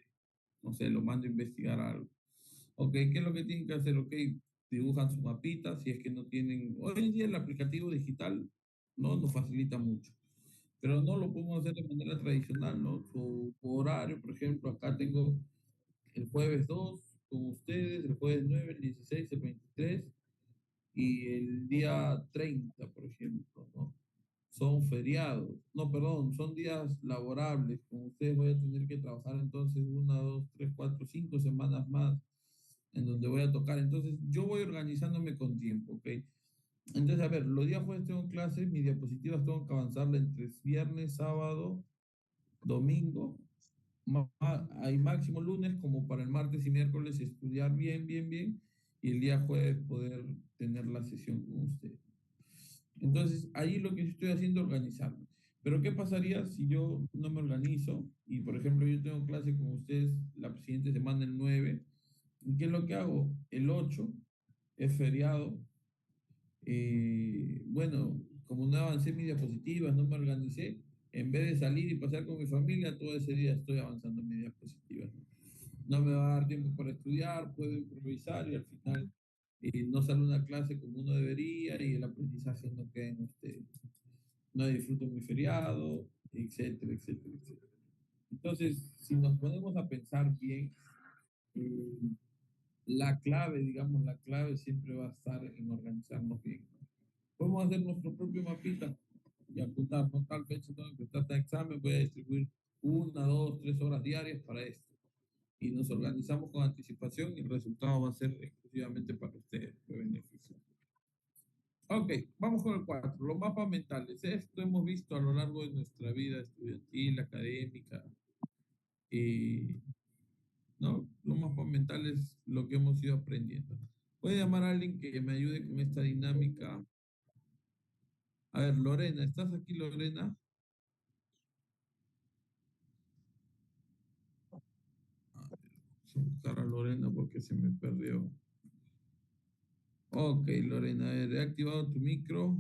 No sé, lo mando a investigar algo. Ok, ¿qué es lo que tienen que hacer? Ok, dibujan su mapita, si es que no tienen... Hoy en día el aplicativo digital no nos facilita mucho, pero no lo podemos hacer de manera tradicional, ¿no? Su horario, por ejemplo, acá tengo el jueves 2 con ustedes, el jueves 9, el 16, el 23 y el día 30, por ejemplo, ¿no? Son feriados, no, perdón, son días laborables. Con ustedes voy a tener que trabajar entonces una, dos, tres, cuatro, 5 semanas más en donde voy a tocar. Entonces yo voy organizándome con tiempo, ¿ok? Entonces, a ver, los días jueves tengo clases, mis diapositivas tengo que avanzarla entre viernes, sábado domingo, hay máximo lunes como para el martes y miércoles estudiar bien, bien, bien, y el día jueves poder tener la sesión con usted. Entonces, ahí lo que yo estoy haciendo es organizarme. Pero ¿qué pasaría si yo no me organizo? Y, por ejemplo, yo tengo clase con ustedes la siguiente semana, el 9. ¿Y qué es lo que hago? El 8 es feriado. Bueno, como no avancé mis diapositivas, no me organicé, en vez de salir y pasar con mi familia, todo ese día estoy avanzando en mis diapositivas. No me va a dar tiempo para estudiar, puedo improvisar y al final no sale una clase como uno debería y el aprendizaje no queda en ustedes. No disfruto mi feriado, etcétera, etcétera, etcétera. Entonces, si nos ponemos a pensar bien, eh, la clave, digamos, la clave siempre va a estar en organizarnos bien. Podemos hacer nuestro propio mapita y apuntar, no tal fecha tengo que estar este examen, voy a distribuir 1, 2, 3 horas diarias para esto. Y nos organizamos con anticipación y el resultado va a ser exclusivamente para ustedes, de beneficio. Ok, vamos con el 4, los mapas mentales. Esto hemos visto a lo largo de nuestra vida estudiantil, académica, ¿no? Los mapas mentales, lo que hemos ido aprendiendo. Voy a llamar a alguien que me ayude con esta dinámica. A ver, Lorena, ¿estás aquí, Lorena? A ver, vamos a buscar a Lorena porque se me perdió. Ok, Lorena, he activado tu micro.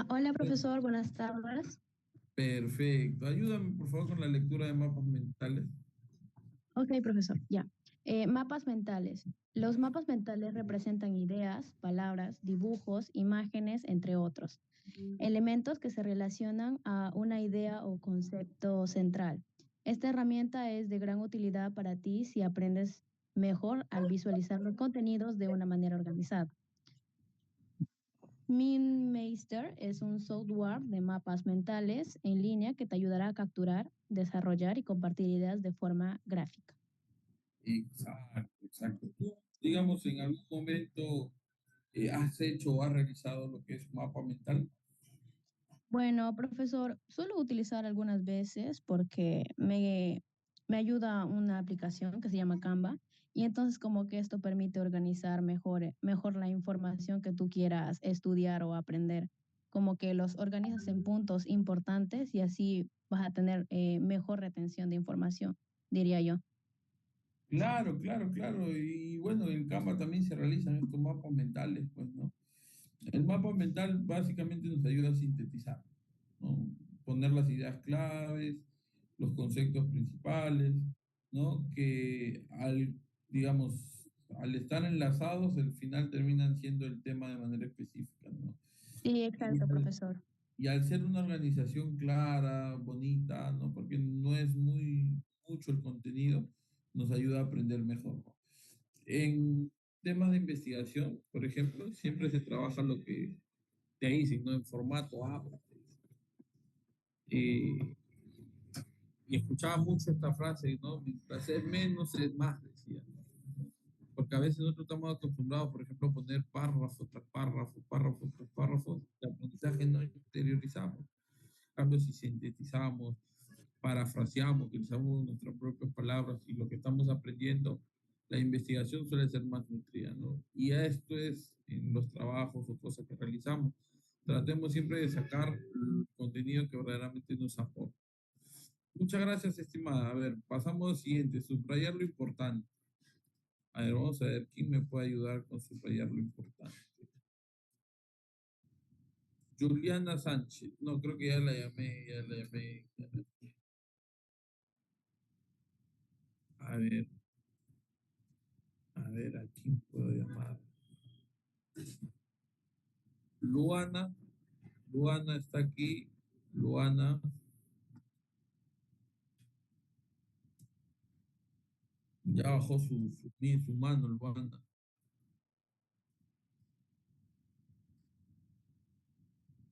Hola, profesor, buenas tardes. Perfecto. Ayúdame, por favor, con la lectura de mapas mentales. Ok, profesor, ya. Mapas mentales. Los mapas mentales representan ideas, palabras, dibujos, imágenes, entre otros. Elementos que se relacionan a una idea o concepto central. Esta herramienta es de gran utilidad para ti si aprendes mejor al visualizar los contenidos de una manera organizada. MinMeister es un software de mapas mentales en línea que te ayudará a capturar, desarrollar y compartir ideas de forma gráfica. Exacto, exacto. Tú, digamos, en algún momento has hecho o has realizado lo que es un mapa mental. Bueno, profesor, suelo utilizar algunas veces porque me ayuda una aplicación que se llama Canva y entonces como que esto permite organizar mejor la información que tú quieras estudiar o aprender. Como que los organizas en puntos importantes y así vas a tener mejor retención de información, diría yo. Claro, claro, claro. Y bueno, en Canva también se realizan estos mapas mentales, pues, ¿no? El mapa mental básicamente nos ayuda a sintetizar, ¿no? Poner las ideas claves, los conceptos principales, ¿no? Que digamos, al estar enlazados, al final terminan siendo el tema de manera específica, ¿no? Sí, Y exacto, profesor. y al ser una organización clara, bonita, ¿no? Porque no es mucho el contenido, nos ayuda a aprender mejor, ¿no? En temas de investigación, por ejemplo, siempre se trabaja lo que te dicen, ¿no? En formato APA. Y escuchaba mucho esta frase, ¿no? Mientras es menos, es más, decía, ¿no? Porque a veces nosotros estamos acostumbrados, por ejemplo, a poner párrafo tras párrafo, párrafo tras párrafo, el aprendizaje no interiorizamos. En cambio, si sintetizamos, parafraseamos, utilizamos nuestras propias palabras y lo que estamos aprendiendo, la investigación suele ser más nutrida, ¿no? Y esto es en los trabajos o cosas que realizamos. Tratemos siempre de sacar el contenido que verdaderamente nos aporta. Muchas gracias, estimada. A ver, pasamos al siguiente, subrayar lo importante. A ver, vamos a ver quién me puede ayudar con subrayar lo importante. Juliana Sánchez. No, creo que ya la llamé, ya la llamé. A ver, ¿a quién puedo llamar? Luana. Luana está aquí. Luana. Ya bajó su mano, Luana.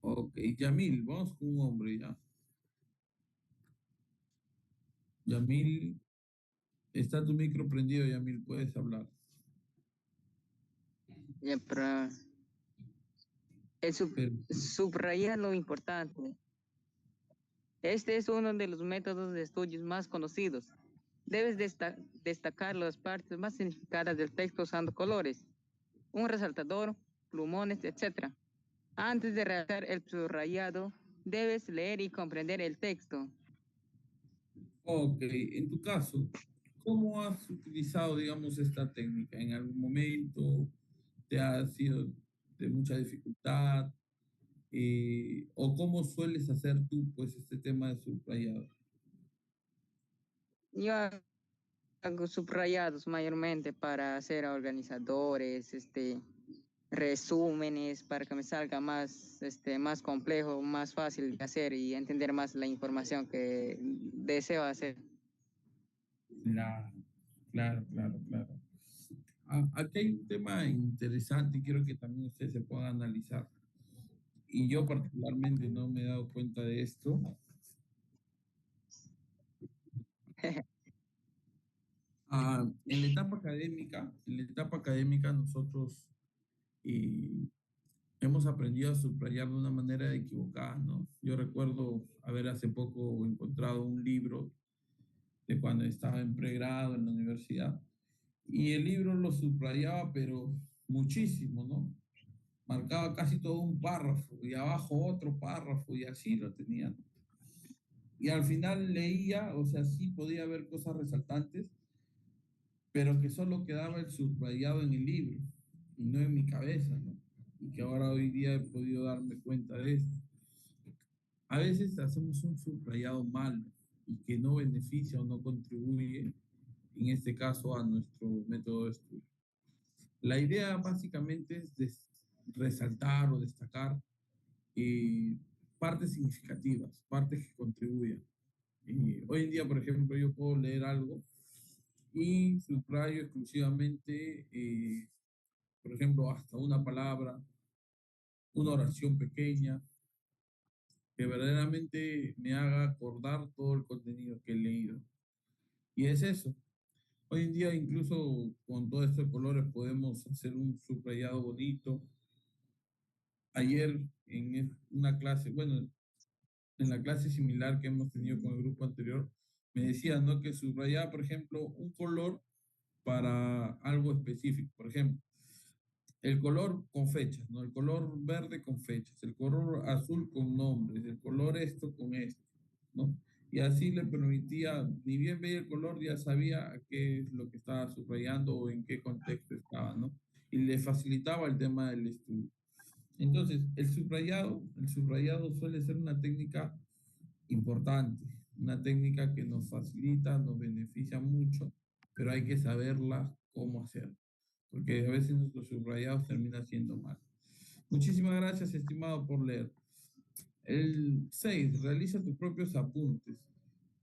Ok, Yamil, vamos con un hombre ya. Yamil, está tu micro prendido, Yamil, puedes hablar. Ya, pero Pero- subrayar lo importante. Este es uno de los métodos de estudios más conocidos. Debes destacar las partes más significadas del texto usando colores, un resaltador, plumones, etc. Antes de realizar el subrayado, debes leer y comprender el texto. Ok, en tu caso, ¿cómo has utilizado, digamos, esta técnica? ¿En algún momento te ha sido de mucha dificultad? ¿O cómo sueles hacer tú, pues, este tema de subrayado? Yo hago subrayados mayormente para hacer organizadores, resúmenes, para que me salga más, más complejo, más fácil de hacer y entender más la información que deseo hacer. Claro, claro, claro, claro. Aquí hay un tema interesante y quiero que también ustedes se puedan analizar. Y yo particularmente no me he dado cuenta de esto. En la etapa académica nosotros hemos aprendido a subrayar de una manera equivocada, ¿no? Yo recuerdo haber hace poco encontrado un libro de cuando estaba en pregrado en la universidad y el libro lo subrayaba, pero muchísimo, ¿no? Marcaba casi todo un párrafo y abajo otro párrafo y así lo tenía, ¿no? Y al final leía, o sea, sí podía ver cosas resaltantes, pero que solo quedaba el subrayado en el libro y no en mi cabeza, ¿no? Y que ahora hoy día he podido darme cuenta de esto. A veces hacemos un subrayado mal y que no beneficia o no contribuye, en este caso, a nuestro método de estudio. La idea básicamente es resaltar o destacar partes significativas, partes que contribuyan. Hoy en día, por ejemplo, yo puedo leer algo y subrayo exclusivamente, por ejemplo, hasta una palabra, una oración pequeña, que verdaderamente me haga acordar todo el contenido que he leído. Y es eso. Hoy en día, incluso con todo esto de colores, podemos hacer un subrayado bonito. Ayer en una clase, bueno, en la clase similar que hemos tenido con el grupo anterior, me decían, ¿no? Que subrayaba, por ejemplo, un color para algo específico. Por ejemplo, el color con fechas, ¿no? El color verde con fechas, el color azul con nombres, el color esto con esto, ¿no? Y así le permitía, ni bien veía el color, ya sabía a qué es lo que estaba subrayando o en qué contexto estaba, ¿no? Y le facilitaba el tema del estudio. Entonces, el subrayado suele ser una técnica importante, una técnica que nos facilita, nos beneficia mucho, pero hay que saberla cómo hacer, porque a veces nuestros subrayados terminan siendo mal. Muchísimas gracias, estimado, por leer. El 6, realiza tus propios apuntes.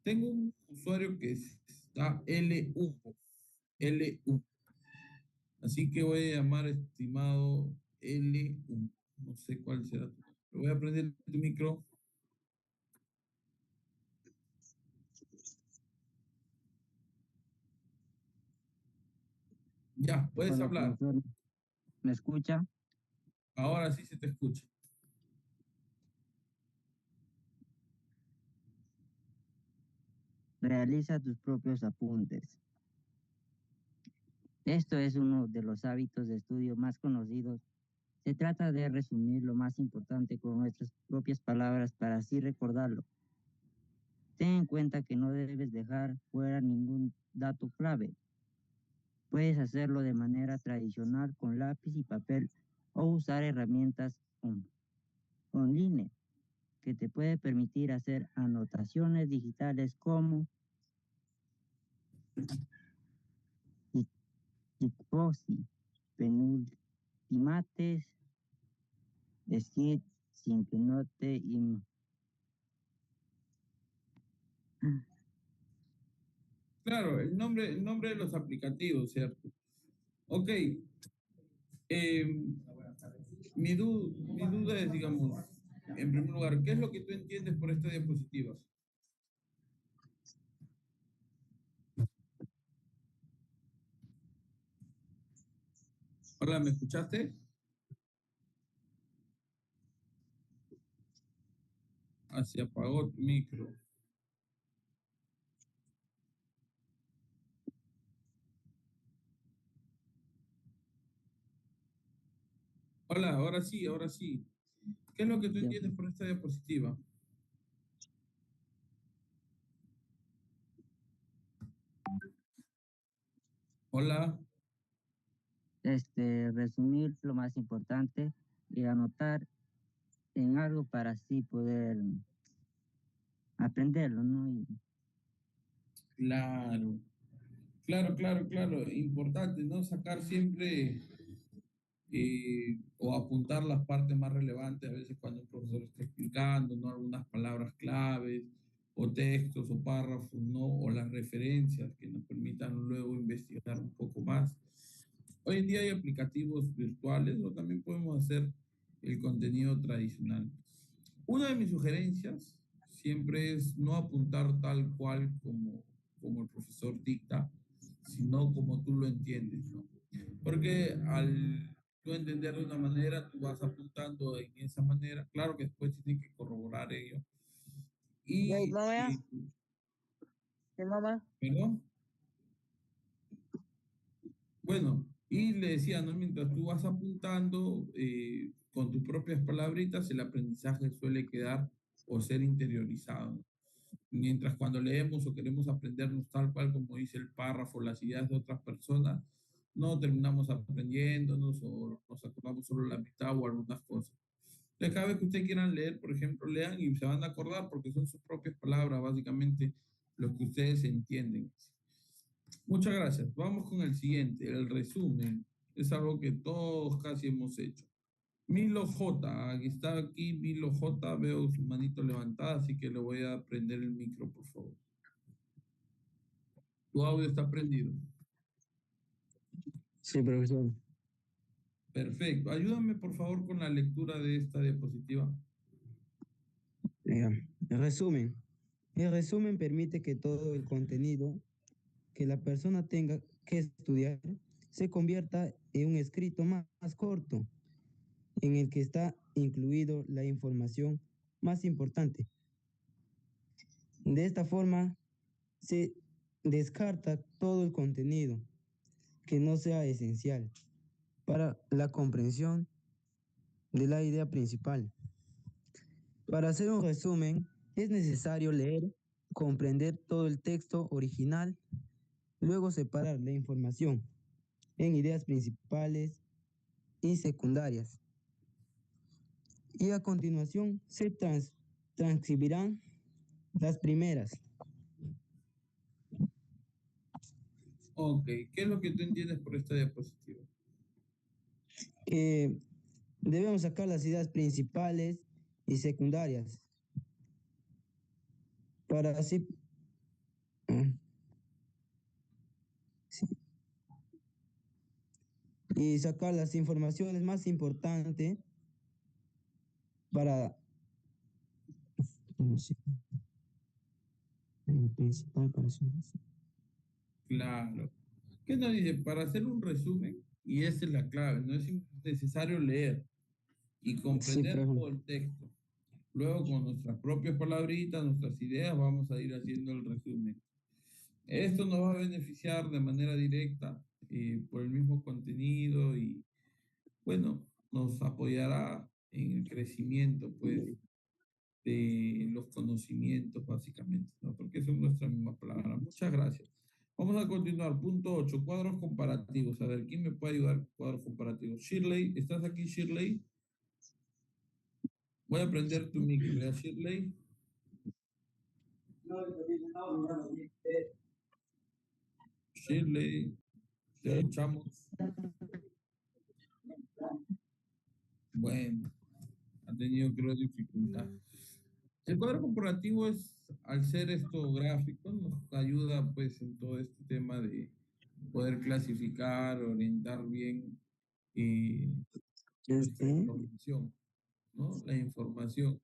Tengo un usuario que está L1, L1. Así que voy a llamar estimado L1. No sé cuál será tu nombre. Voy a prender tu micro. Ya, puedes Hola, hablar. profesor. ¿Me escucha? Ahora sí se te escucha. Realiza tus propios apuntes. Esto es uno de los hábitos de estudio más conocidos. Se trata de resumir lo más importante con nuestras propias palabras para así recordarlo. Ten en cuenta que no debes dejar fuera ningún dato clave. Puedes hacerlo de manera tradicional con lápiz y papel o usar herramientas online que te puede permitir hacer anotaciones digitales como Gitposi, penultimates, skit, Simpinote y Claro, el nombre de los aplicativos, ¿cierto? Ok. Mi duda es, digamos, en primer lugar, ¿qué es lo que tú entiendes por esta diapositiva? Hola, ¿me escuchaste? Se apagó tu micro. Hola, ahora sí, ahora sí. ¿Qué es lo que tú entiendes por esta diapositiva? Hola. Resumir lo más importante y anotar en algo para así poder aprenderlo, ¿no? Claro, claro, claro, claro. Importante, ¿no? Sacar siempre o apuntar las partes más relevantes, a veces cuando un profesor está explicando, ¿no? Algunas palabras claves, o textos, o párrafos, ¿no? O las referencias que nos permitan luego investigar un poco más. Hoy en día hay aplicativos virtuales o también podemos hacer el contenido tradicional. Una de mis sugerencias siempre es no apuntar tal cual como el profesor dicta, sino como tú lo entiendes, ¿no? Porque al tú entender de una manera, tú vas apuntando en esa manera. Claro que después tienes que corroborar ello. Y, mamá? ¿perdón? Bueno, y le decía, ¿no? Mientras tú vas apuntando con tus propias palabritas, el aprendizaje suele quedar o ser interiorizado, ¿no? Mientras cuando leemos o queremos aprendernos tal cual como dice el párrafo, las ideas de otras personas, no terminamos aprendiéndonos o nos acordamos solo la mitad o algunas cosas. Entonces, cada vez que ustedes quieran leer, por ejemplo, lean y se van a acordar porque son sus propias palabras, básicamente lo que ustedes entienden. Muchas gracias. Vamos con el siguiente, el resumen. Es algo que todos casi hemos hecho. Milo J, está aquí Milo J, veo su manito levantada, así que le voy a prender el micro, por favor. Tu audio está prendido. Sí, profesor. Perfecto. Ayúdame, por favor, con la lectura de esta diapositiva. El resumen. El resumen permite que todo el contenido que la persona tenga que estudiar se convierta en un escrito más corto, en el que está incluido la información más importante. De esta forma, se descarta todo el contenido que no sea esencial para la comprensión de la idea principal. Para hacer un resumen, es necesario leer, comprender todo el texto original, luego separar la información en ideas principales y secundarias. Y a continuación se transcribirán las primeras. Ok, ¿qué es lo que tú entiendes por esta diapositiva? Que debemos sacar las ideas principales y secundarias para así sí, y sacar las informaciones más importantes para sí, el principal para su Claro. ¿Qué nos dice? Para hacer un resumen, y esa es la clave, no es necesario leer y comprender todo el texto. Luego, con nuestras propias palabritas, nuestras ideas, vamos a ir haciendo el resumen. Esto nos va a beneficiar de manera directa por el mismo contenido y, bueno, nos apoyará en el crecimiento, pues, de los conocimientos, básicamente, ¿no? Porque son nuestras mismas palabras. Muchas gracias. Vamos a continuar. Punto 8, cuadros comparativos. A ver, ¿quién me puede ayudar con cuadros comparativos? Shirley, ¿estás aquí, Shirley? Voy a prender tu micro, ¿ya, Shirley? Shirley, te escuchamos. Bueno, ha tenido, creo, dificultad. El cuadro comparativo es, al ser esto gráfico, nos ayuda pues en todo este tema de poder clasificar, orientar bien nuestra información, ¿no? La información.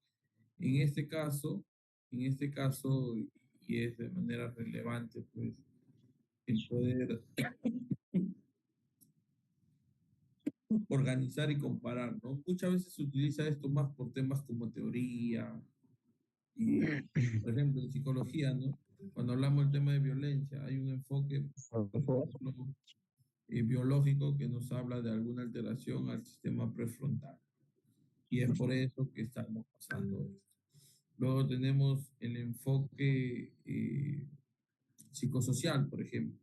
En este caso, y es de manera relevante, pues, el poder organizar y comparar, ¿no? Muchas veces se utiliza esto más por temas como teoría, Y, por ejemplo, en psicología, ¿no? Cuando hablamos del tema de violencia, hay un enfoque, por ejemplo, biológico que nos habla de alguna alteración al sistema prefrontal. Y es por eso que estamos pasando esto. Luego tenemos el enfoque psicosocial, por ejemplo,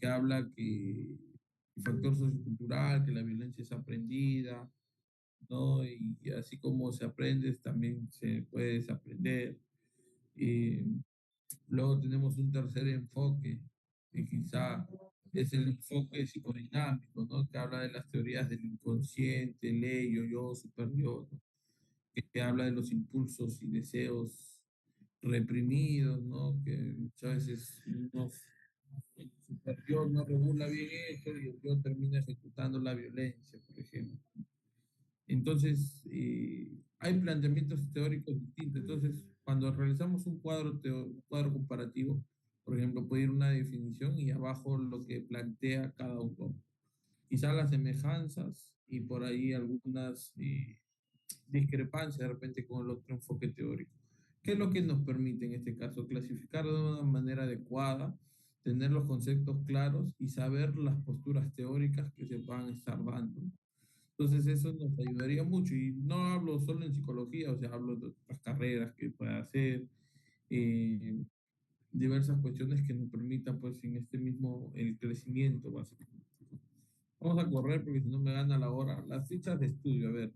que habla que el factor sociocultural, que la violencia es aprendida, ¿no? Y así como se aprende, también se puede desaprender. Luego tenemos un tercer enfoque, que quizá es el enfoque psicodinámico, ¿no? Que habla de las teorías del inconsciente, el ello, yo superior, ¿no? Que habla de los impulsos y deseos reprimidos, ¿no? Que muchas veces el superior no regula bien eso y el yo termina ejecutando la violencia, por ejemplo. Entonces, hay planteamientos teóricos distintos. Entonces, cuando realizamos un cuadro comparativo, por ejemplo, puede ir una definición y abajo lo que plantea cada autor. Quizás las semejanzas y por ahí algunas discrepancias de repente con el otro enfoque teórico. ¿Qué es lo que nos permite en este caso? Clasificar de una manera adecuada, tener los conceptos claros y saber las posturas teóricas que se van a estar dando. Entonces eso nos ayudaría mucho y no hablo solo en psicología, o sea, hablo de otras carreras que pueda hacer, eh, diversas cuestiones que nos permitan pues en este mismo el crecimiento básicamente. Vamos a correr porque si no me gana la hora. Las fichas de estudio, a ver.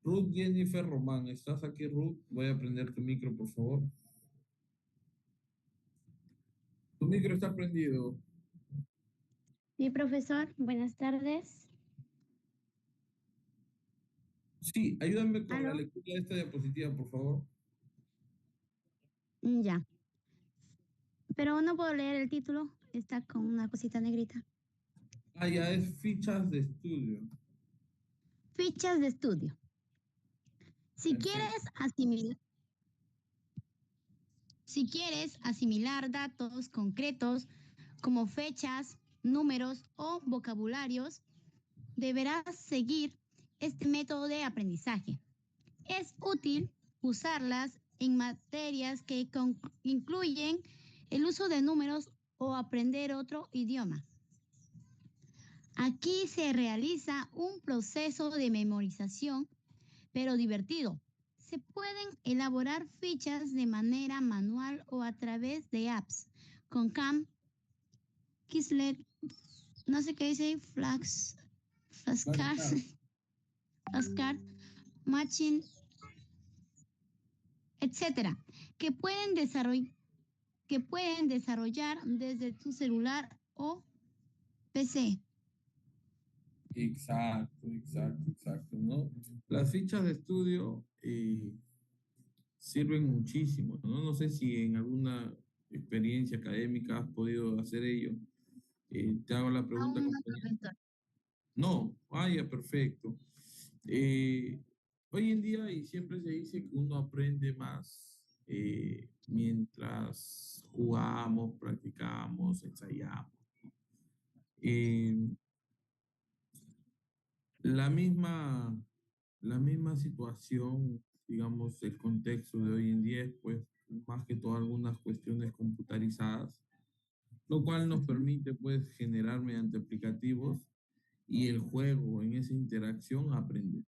Ruth Jennifer Román, ¿estás aquí, Ruth? Voy a prender tu micro, por favor. Tu micro está prendido. Sí, profesor, buenas tardes. Sí, ayúdame con la ¿Aló? lectura de esta diapositiva, por favor. Ya. Pero no puedo leer el título, está con una cosita negrita. Ah, ya es fichas de estudio. Fichas de estudio. Si quieres asimilar datos concretos como fechas, números o vocabularios, deberás seguir este método de aprendizaje. Es útil usarlas en materias que incluyen el uso de números o aprender otro idioma. Aquí se realiza un proceso de memorización, pero divertido. Se pueden elaborar fichas de manera manual o a través de apps con Cam, Quizlet, no sé qué dice, Flashcard, Machine, etcétera, que pueden desarrollar desde tu celular o PC. Exacto, ¿no? Las fichas de estudio sirven muchísimo, ¿no? No sé si en alguna experiencia académica has podido hacer ello. Te hago la pregunta. Aún no, profesor. No, vaya, perfecto. Hoy en día y siempre se dice que uno aprende más mientras jugamos, practicamos, ensayamos. La misma, la misma situación, digamos, el contexto de hoy en día es pues más que todo algunas cuestiones computarizadas, lo cual nos permite pues generar mediante aplicativos y el juego en esa interacción aprender.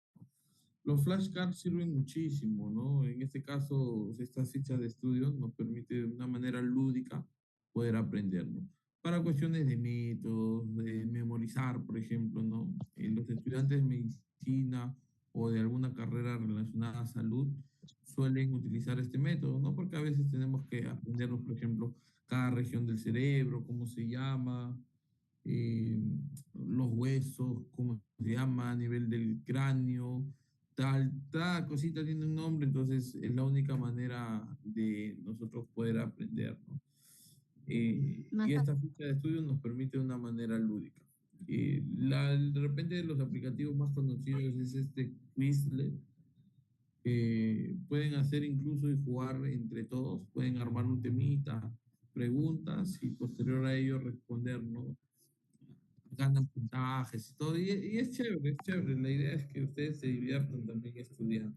Los flashcards sirven muchísimo, ¿no? En este caso, estas fichas de estudio nos permite de una manera lúdica poder aprender, ¿no? Para cuestiones de métodos, de memorizar, por ejemplo, ¿no? Los estudiantes de medicina o de alguna carrera relacionada a salud suelen utilizar este método, ¿no? Porque a veces tenemos que aprendernos, por ejemplo, cada región del cerebro, cómo se llama, eh, los huesos, cómo se llama a nivel del cráneo, tal cosita tiene un nombre, entonces es la única manera de nosotros poder aprender, ¿no? Y esta ficha de estudio nos permite de una manera lúdica. De repente los aplicativos más conocidos es este Quizlet. Pueden hacer incluso y jugar entre todos, pueden armar un temita, preguntas y posterior a ello responder, ¿no? Ganan puntajes y todo, y es chévere, es chévere. La idea es que ustedes se diviertan también estudiando.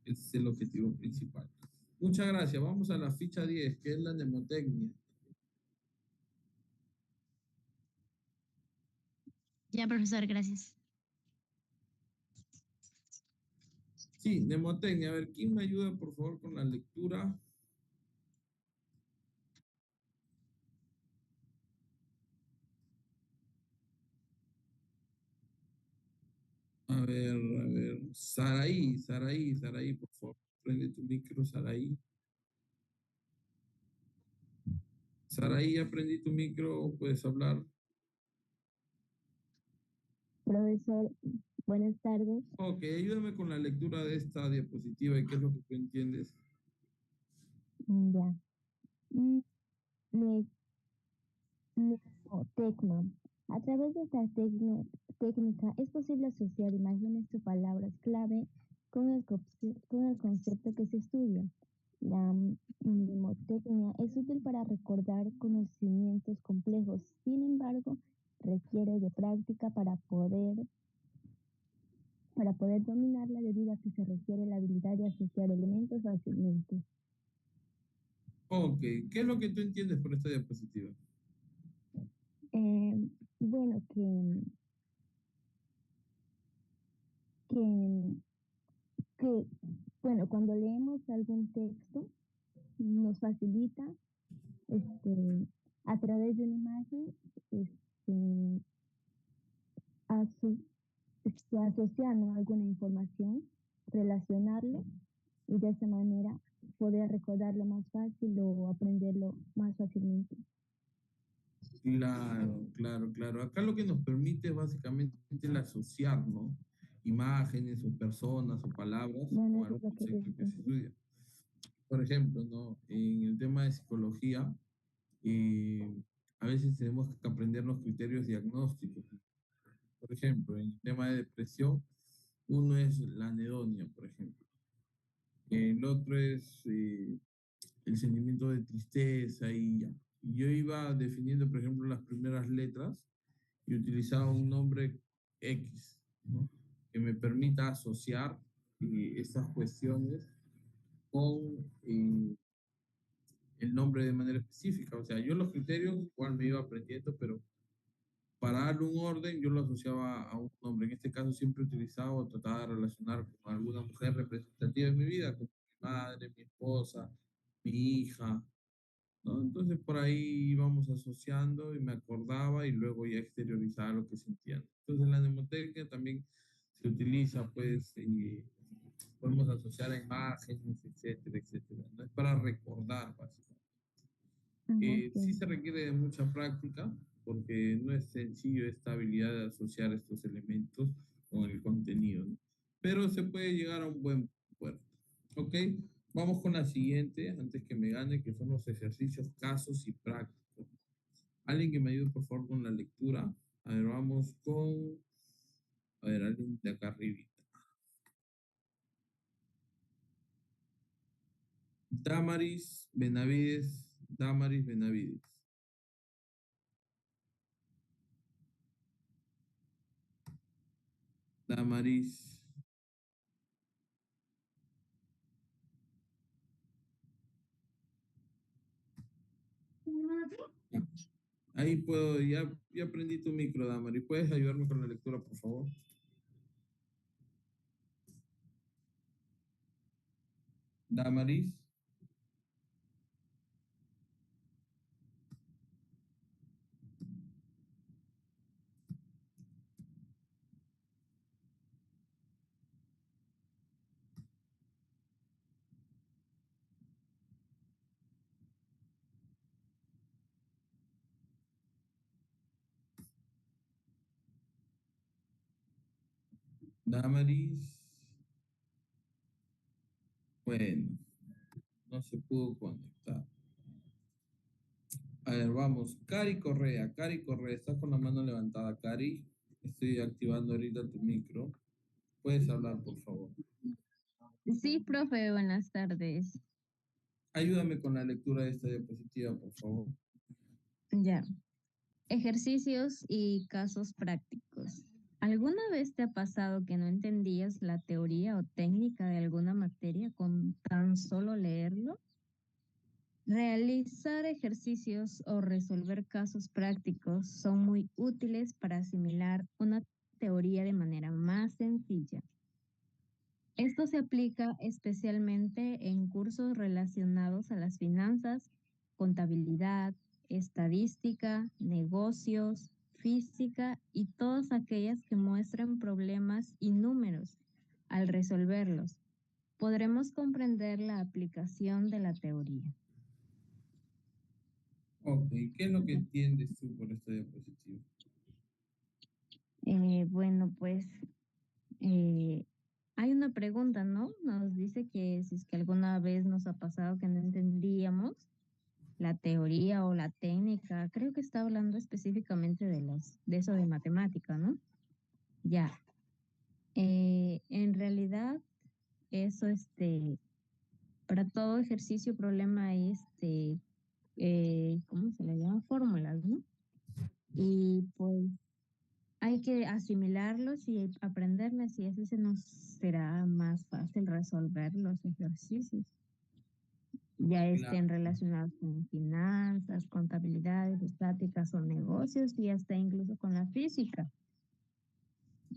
Ese es el objetivo principal. Muchas gracias. Vamos a la ficha 10, que es la mnemotecnia. Ya, profesor, gracias. Sí, mnemotecnia. A ver, ¿quién me ayuda, por favor, con la lectura? A ver. Saraí, por favor. Prende tu micro, Saraí. Saraí, ya prendí tu micro, puedes hablar. Profesor, buenas tardes. Ok, ayúdame con la lectura de esta diapositiva y qué es lo que tú entiendes. Ya. Ne- Mnemotecnia. A través de esta técnica es posible asociar imágenes o palabras clave con el concepto que se estudia. La mnemotecnia es útil para recordar conocimientos complejos, sin embargo, requiere de práctica para poder dominarla debido a que se requiere la habilidad de asociar elementos fácilmente. Ok, ¿qué es lo que tú entiendes por esta diapositiva? Bueno, que, que, bueno, cuando leemos algún texto, nos facilita a través de una imagen este, aso- asociar, ¿no?, alguna información, relacionarlo y de esa manera poder recordarlo más fácil o aprenderlo más fácilmente. Claro. Acá lo que nos permite es básicamente el asociar, ¿no? Imágenes o personas o palabras Bueno, con eso algún es lo que yo concepto que se entendí. estudia. Por ejemplo, ¿no? En el tema de psicología, a veces tenemos que aprender los criterios diagnósticos. Por ejemplo, en el tema de depresión, uno es la anedonia, por ejemplo. El otro es el sentimiento de tristeza y ya. Y yo iba definiendo, por ejemplo, las primeras letras y utilizaba un nombre X, ¿no?, que me permita asociar estas cuestiones con el nombre de manera específica. O sea, yo los criterios igual me iba aprendiendo, pero para darle un orden yo lo asociaba a un nombre. En este caso siempre utilizaba o trataba de relacionar con alguna mujer representativa de mi vida, como mi madre, mi esposa, mi hija, ¿no? Entonces por ahí íbamos asociando y me acordaba y luego ya exteriorizaba lo que sentía. Entonces la mnemotecnia también se utiliza, pues, podemos asociar a imágenes, etcétera. No es para recordar, básicamente. Sí se requiere de mucha práctica porque no es sencillo esta habilidad de asociar estos elementos con el contenido, ¿no? Pero se puede llegar a un buen puerto. ¿Ok? Vamos con la siguiente, antes que me gane, que son los ejercicios, casos y prácticos. Alguien que me ayude, por favor, con la lectura. A ver, vamos con... A ver, alguien de acá arribita. Damaris Benavides. Damaris. Ahí puedo, ya aprendí tu micro, Damaris. ¿Puedes ayudarme con la lectura, por favor? Damaris. Damaris. Bueno, no se pudo conectar. A ver, vamos. Cari Correa, está con la mano levantada, Cari. Estoy activando ahorita tu micro. Puedes hablar, por favor. Sí, profe, buenas tardes. Ayúdame con la lectura de esta diapositiva, por favor. Ya. Ejercicios y casos prácticos. ¿Alguna vez te ha pasado que no entendías la teoría o técnica de alguna materia con tan solo leerlo? Realizar ejercicios o resolver casos prácticos son muy útiles para asimilar una teoría de manera más sencilla. Esto se aplica especialmente en cursos relacionados a las finanzas, contabilidad, estadística, negocios, física y todas aquellas que muestran problemas y números. Al resolverlos, podremos comprender la aplicación de la teoría. Ok, ¿qué es lo que entiendes tú por esta diapositiva? Bueno, pues hay una pregunta, ¿no? Nos dice que si es que alguna vez nos ha pasado que no entendíamos la teoría o la técnica, creo que está hablando específicamente de eso de matemática, ¿no? Ya. En realidad, eso, para todo ejercicio, problema, ¿cómo se le llama? Fórmulas, ¿no? Y pues hay que asimilarlos y aprenderlos y así se nos será más fácil resolver los ejercicios. Ya estén relacionados con finanzas, contabilidades, estáticas o negocios y hasta incluso con la física.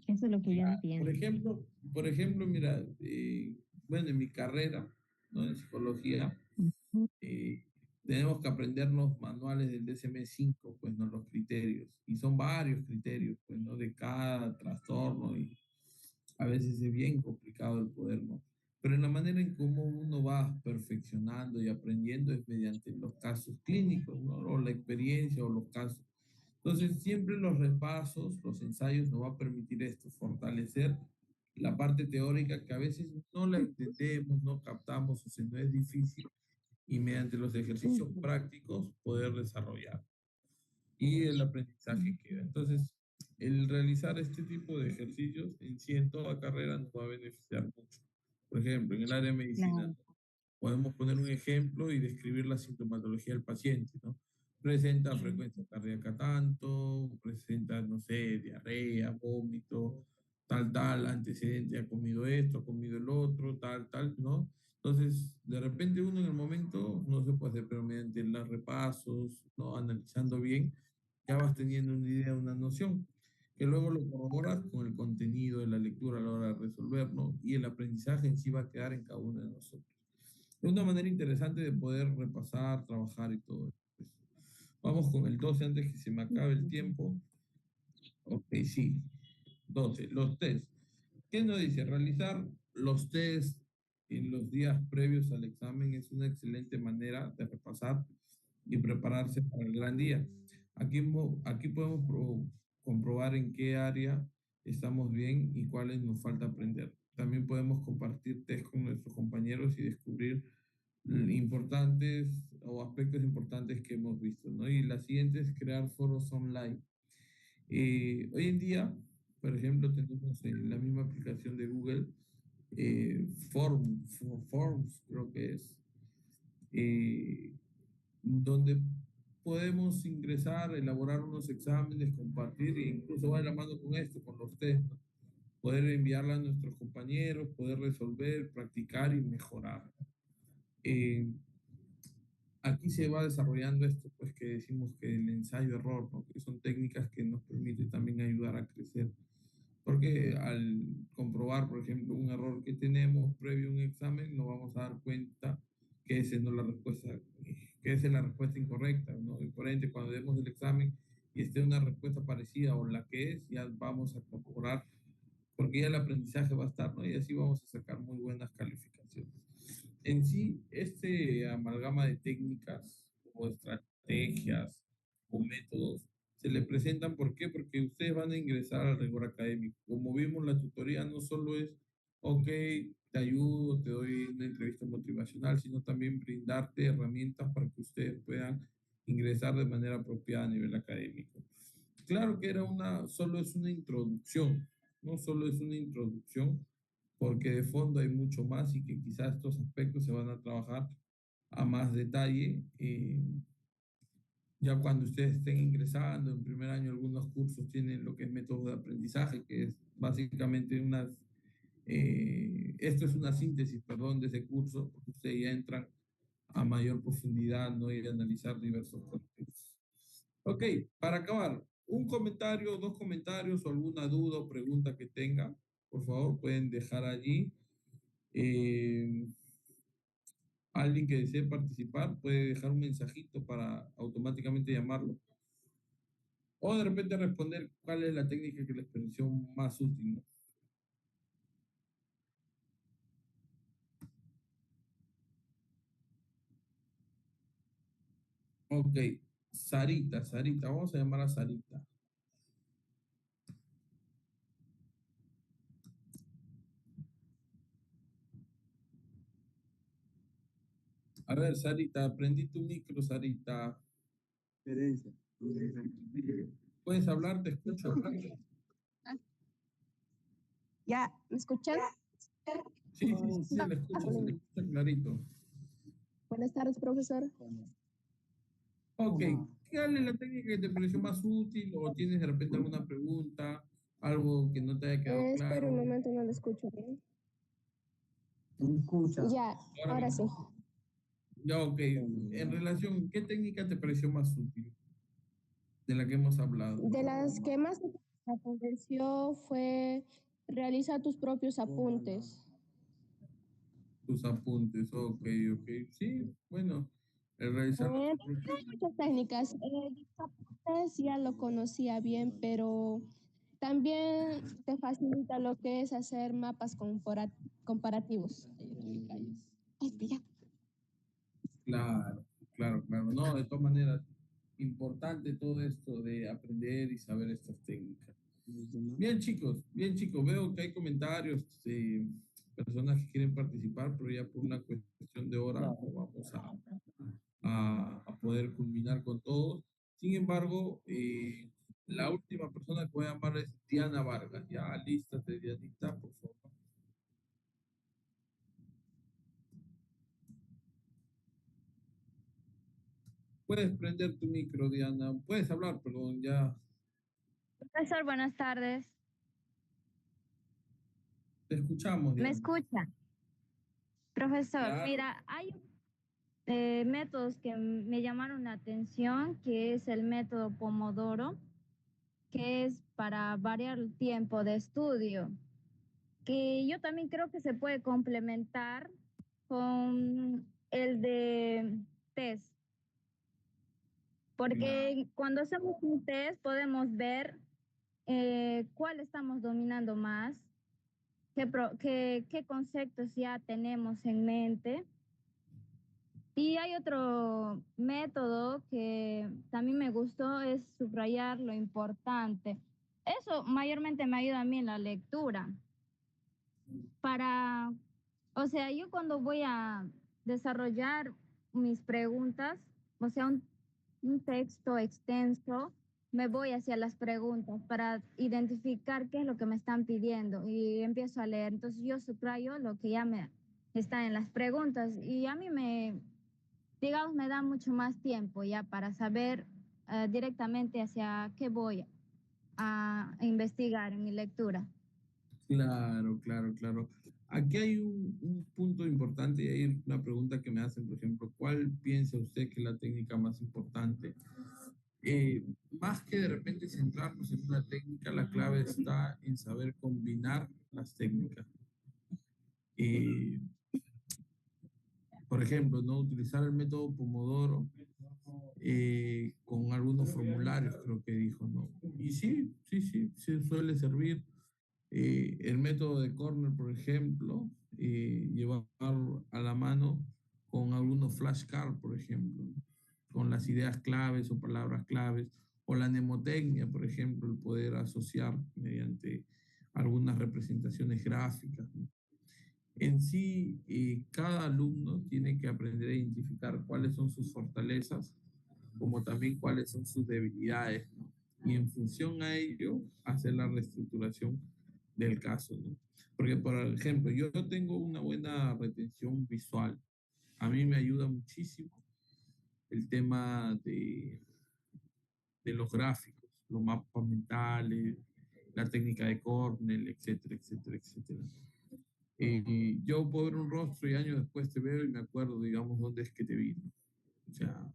Eso es lo que yo entiendo. Por ejemplo, mira, bueno, en mi carrera, ¿no? En psicología, tenemos que aprendernos manuales del DSM-5, pues, ¿no? Los criterios. Y son varios criterios, pues, ¿no? De cada trastorno y a veces es bien complicado el poder, ¿no? Pero en la manera en cómo uno va perfeccionando y aprendiendo es mediante los casos clínicos, ¿no? O la experiencia o los casos. Entonces, siempre los repasos, los ensayos nos va a permitir esto, fortalecer la parte teórica que a veces no la entendemos, no captamos, o sea, no es difícil, y mediante los ejercicios prácticos poder desarrollar. Y el aprendizaje queda. Entonces, el realizar este tipo de ejercicios en sí en toda carrera nos va a beneficiar mucho. Por ejemplo, en el área de medicina, podemos poner un ejemplo y describir la sintomatología del paciente, ¿no? Presenta frecuencia cardíaca tanto, presenta, no sé, diarrea, vómito, tal, antecedente, ha comido esto, ha comido el otro, tal, ¿no? Entonces, de repente uno en el momento no se puede hacer, pero mediante los repasos, ¿no? Analizando bien, ya vas teniendo una idea, una noción, que luego lo corroboras con el contenido de la lectura a la hora de resolver, ¿no? Y el aprendizaje en sí va a quedar en cada uno de nosotros. Es una manera interesante de poder repasar, trabajar y todo eso. Vamos con el 12 antes que se me acabe el tiempo. Ok, sí. 12. Los test. ¿Qué nos dice? Realizar los test en los días previos al examen es una excelente manera de repasar y prepararse para el gran día. Aquí podemos comprobar en qué área estamos bien y cuáles nos falta aprender. También podemos compartir test con nuestros compañeros y descubrir importantes o aspectos importantes que hemos visto, ¿no? Y la siguiente es crear foros online. Hoy en día, por ejemplo, tenemos en la misma aplicación de Google, Forms, creo que es, donde podemos ingresar, elaborar unos exámenes, compartir, e incluso va de la mano con esto, con los test, ¿no? Poder enviarla a nuestros compañeros, poder resolver, practicar y mejorar. Aquí se va desarrollando esto, pues que decimos que el ensayo-error, ¿no? Que son técnicas que nos permiten también ayudar a crecer. Porque al comprobar, por ejemplo, un error que tenemos previo a un examen, nos vamos a dar cuenta que esa no es la respuesta, que esa es la respuesta incorrecta, ¿no? Y por ende, cuando demos el examen y esté una respuesta parecida o la que es, ya vamos a comprobar, porque ya el aprendizaje va a estar, ¿no? Y así vamos a sacar muy buenas calificaciones. En sí, este amalgama de técnicas o estrategias o métodos se le presentan, ¿por qué? Porque ustedes van a ingresar al rigor académico. Como vimos, la tutoría no solo es, ok, te ayudo, te doy una entrevista motivacional, sino también brindarte herramientas para que ustedes puedan ingresar de manera apropiada a nivel académico. Claro que solo es una introducción, no solo es una introducción, porque de fondo hay mucho más y que quizás estos aspectos se van a trabajar a más detalle Ya cuando ustedes estén ingresando en primer año, algunos cursos tienen lo que es método de aprendizaje, que es básicamente esto es una síntesis, perdón, de ese curso, porque ustedes ya entran a mayor profundidad, ¿no? Y analizar diversos contextos. Ok, para acabar, un comentario, dos comentarios o alguna duda o pregunta que tengan, por favor, pueden dejar allí. Eh, Alguien que desee participar puede dejar un mensajito para automáticamente llamarlo. O de repente responder cuál es la técnica que les pareció más útil, ¿no? Ok, Sarita, vamos a llamar a Sarita. A ver, Sarita, prendí tu micro, Sarita. ¿Puedes hablar? Te escucho. ¿Ya me escuchan? Sí, se le escucha clarito. Buenas tardes, profesor. Ok, ¿cuál es la técnica que te pareció más útil o tienes de repente alguna pregunta, algo que no te haya quedado Espera un claro? momento, no lo escucho bien. Ya, ahora sí. Ya, ok. En relación, ¿qué técnica te pareció más útil de la que hemos hablado? De las que más me convenció fue realizar tus propios apuntes. Tus apuntes, ok. Sí, bueno, el realizar los Hay propios. muchas técnicas. Los apuntes ya lo conocía bien, pero también te facilita lo que es hacer mapas comparativos. Ay, espera. Claro. No, de todas maneras, importante todo esto de aprender y saber estas técnicas. Bien chicos, veo que hay comentarios de personas que quieren participar, pero ya por una cuestión de hora no vamos a poder culminar con todos. Sin embargo, la última persona que voy a llamar es Diana Vargas. Ya, lístate, Dianita, por favor. Puedes prender tu micro, Diana. Puedes hablar, perdón, ya. Profesor, buenas tardes. Te escuchamos, ¿Me Diana. escucha? Profesor, Claro. mira, hay métodos que me llamaron la atención, que es el método Pomodoro, que es para variar el tiempo de estudio, que yo también creo que se puede complementar con el de test, porque cuando hacemos un test podemos ver cuál estamos dominando más, qué conceptos ya tenemos en mente. Y hay otro método que también me gustó, es subrayar lo importante. Eso mayormente me ayuda a mí en la lectura. O sea, yo cuando voy a desarrollar mis preguntas, o sea, un texto extenso, me voy hacia las preguntas para identificar qué es lo que me están pidiendo y empiezo a leer. Entonces yo subrayo lo que ya me está en las preguntas y a mí digamos, me da mucho más tiempo ya para saber directamente hacia qué voy a investigar en mi lectura. Claro. Aquí hay un punto importante y hay una pregunta que me hacen, por ejemplo, ¿cuál piensa usted que es la técnica más importante? Más que de repente centrarnos en una técnica, la clave está en saber combinar las técnicas. Por ejemplo, no utilizar el método Pomodoro con algunos formularios, creo que dijo, ¿no? Y sí, suele servir. El método de Corner, por ejemplo, llevar a la mano con algunos flashcards, por ejemplo, ¿no? Con las ideas claves o palabras claves, o la mnemotecnia, por ejemplo, el poder asociar mediante algunas representaciones gráficas, ¿no? En sí, cada alumno tiene que aprender a identificar cuáles son sus fortalezas, como también cuáles son sus debilidades, ¿no? Y en función a ello, hacer la reestructuración del caso, ¿no? Porque, por ejemplo, yo tengo una buena retención visual. A mí me ayuda muchísimo el tema de los gráficos, los mapas mentales, la técnica de Cornell, etcétera, etcétera, etcétera. Yo puedo ver un rostro y años después te veo y me acuerdo, digamos, dónde es que te vi, ¿no? O sea,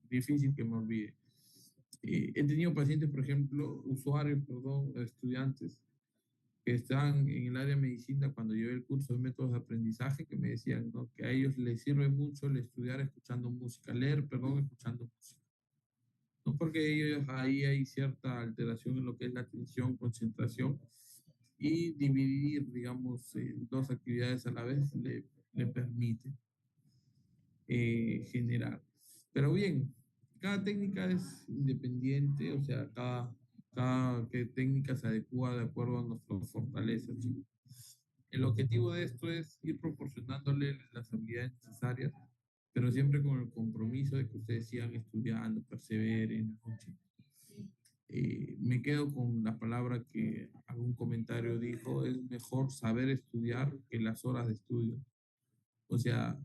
difícil que me olvide. He tenido pacientes, por ejemplo, usuarios, perdón, estudiantes que están en el área de medicina cuando llevé el curso de métodos de aprendizaje que me decían, ¿no?, que a ellos les sirve mucho el estudiar escuchando música, leer, perdón, escuchando música. No, porque ellos ahí hay cierta alteración en lo que es la atención, concentración, y dividir, digamos, dos actividades a la vez le permite generar. Pero bien, cada técnica es independiente, o sea, cada técnica se adecua de acuerdo a nuestras fortalezas, chicos. El objetivo de esto es ir proporcionándole las habilidades necesarias, pero siempre con el compromiso de que ustedes sigan estudiando, perseveren, ¿no, chicos? Me quedo con la palabra que algún comentario dijo, es mejor saber estudiar que las horas de estudio. O sea,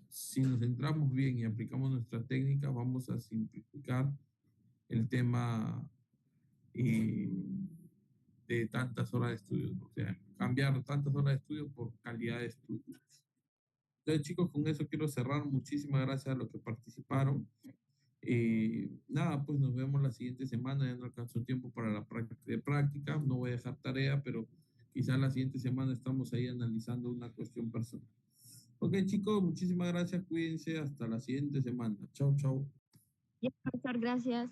si nos centramos bien y aplicamos nuestra técnica, vamos a simplificar el tema de tantas horas de estudio, ¿no? O sea, cambiar tantas horas de estudio por calidad de estudio. Entonces, chicos, con eso quiero cerrar. Muchísimas gracias a los que participaron. Nada, pues nos vemos la siguiente semana. Ya no alcanzó tiempo para la práctica. No voy a dejar tarea, pero quizás la siguiente semana estamos ahí analizando una cuestión personal. Ok, chicos, muchísimas gracias. Cuídense. Hasta la siguiente semana. Chao, chao. Ya, profesor, gracias.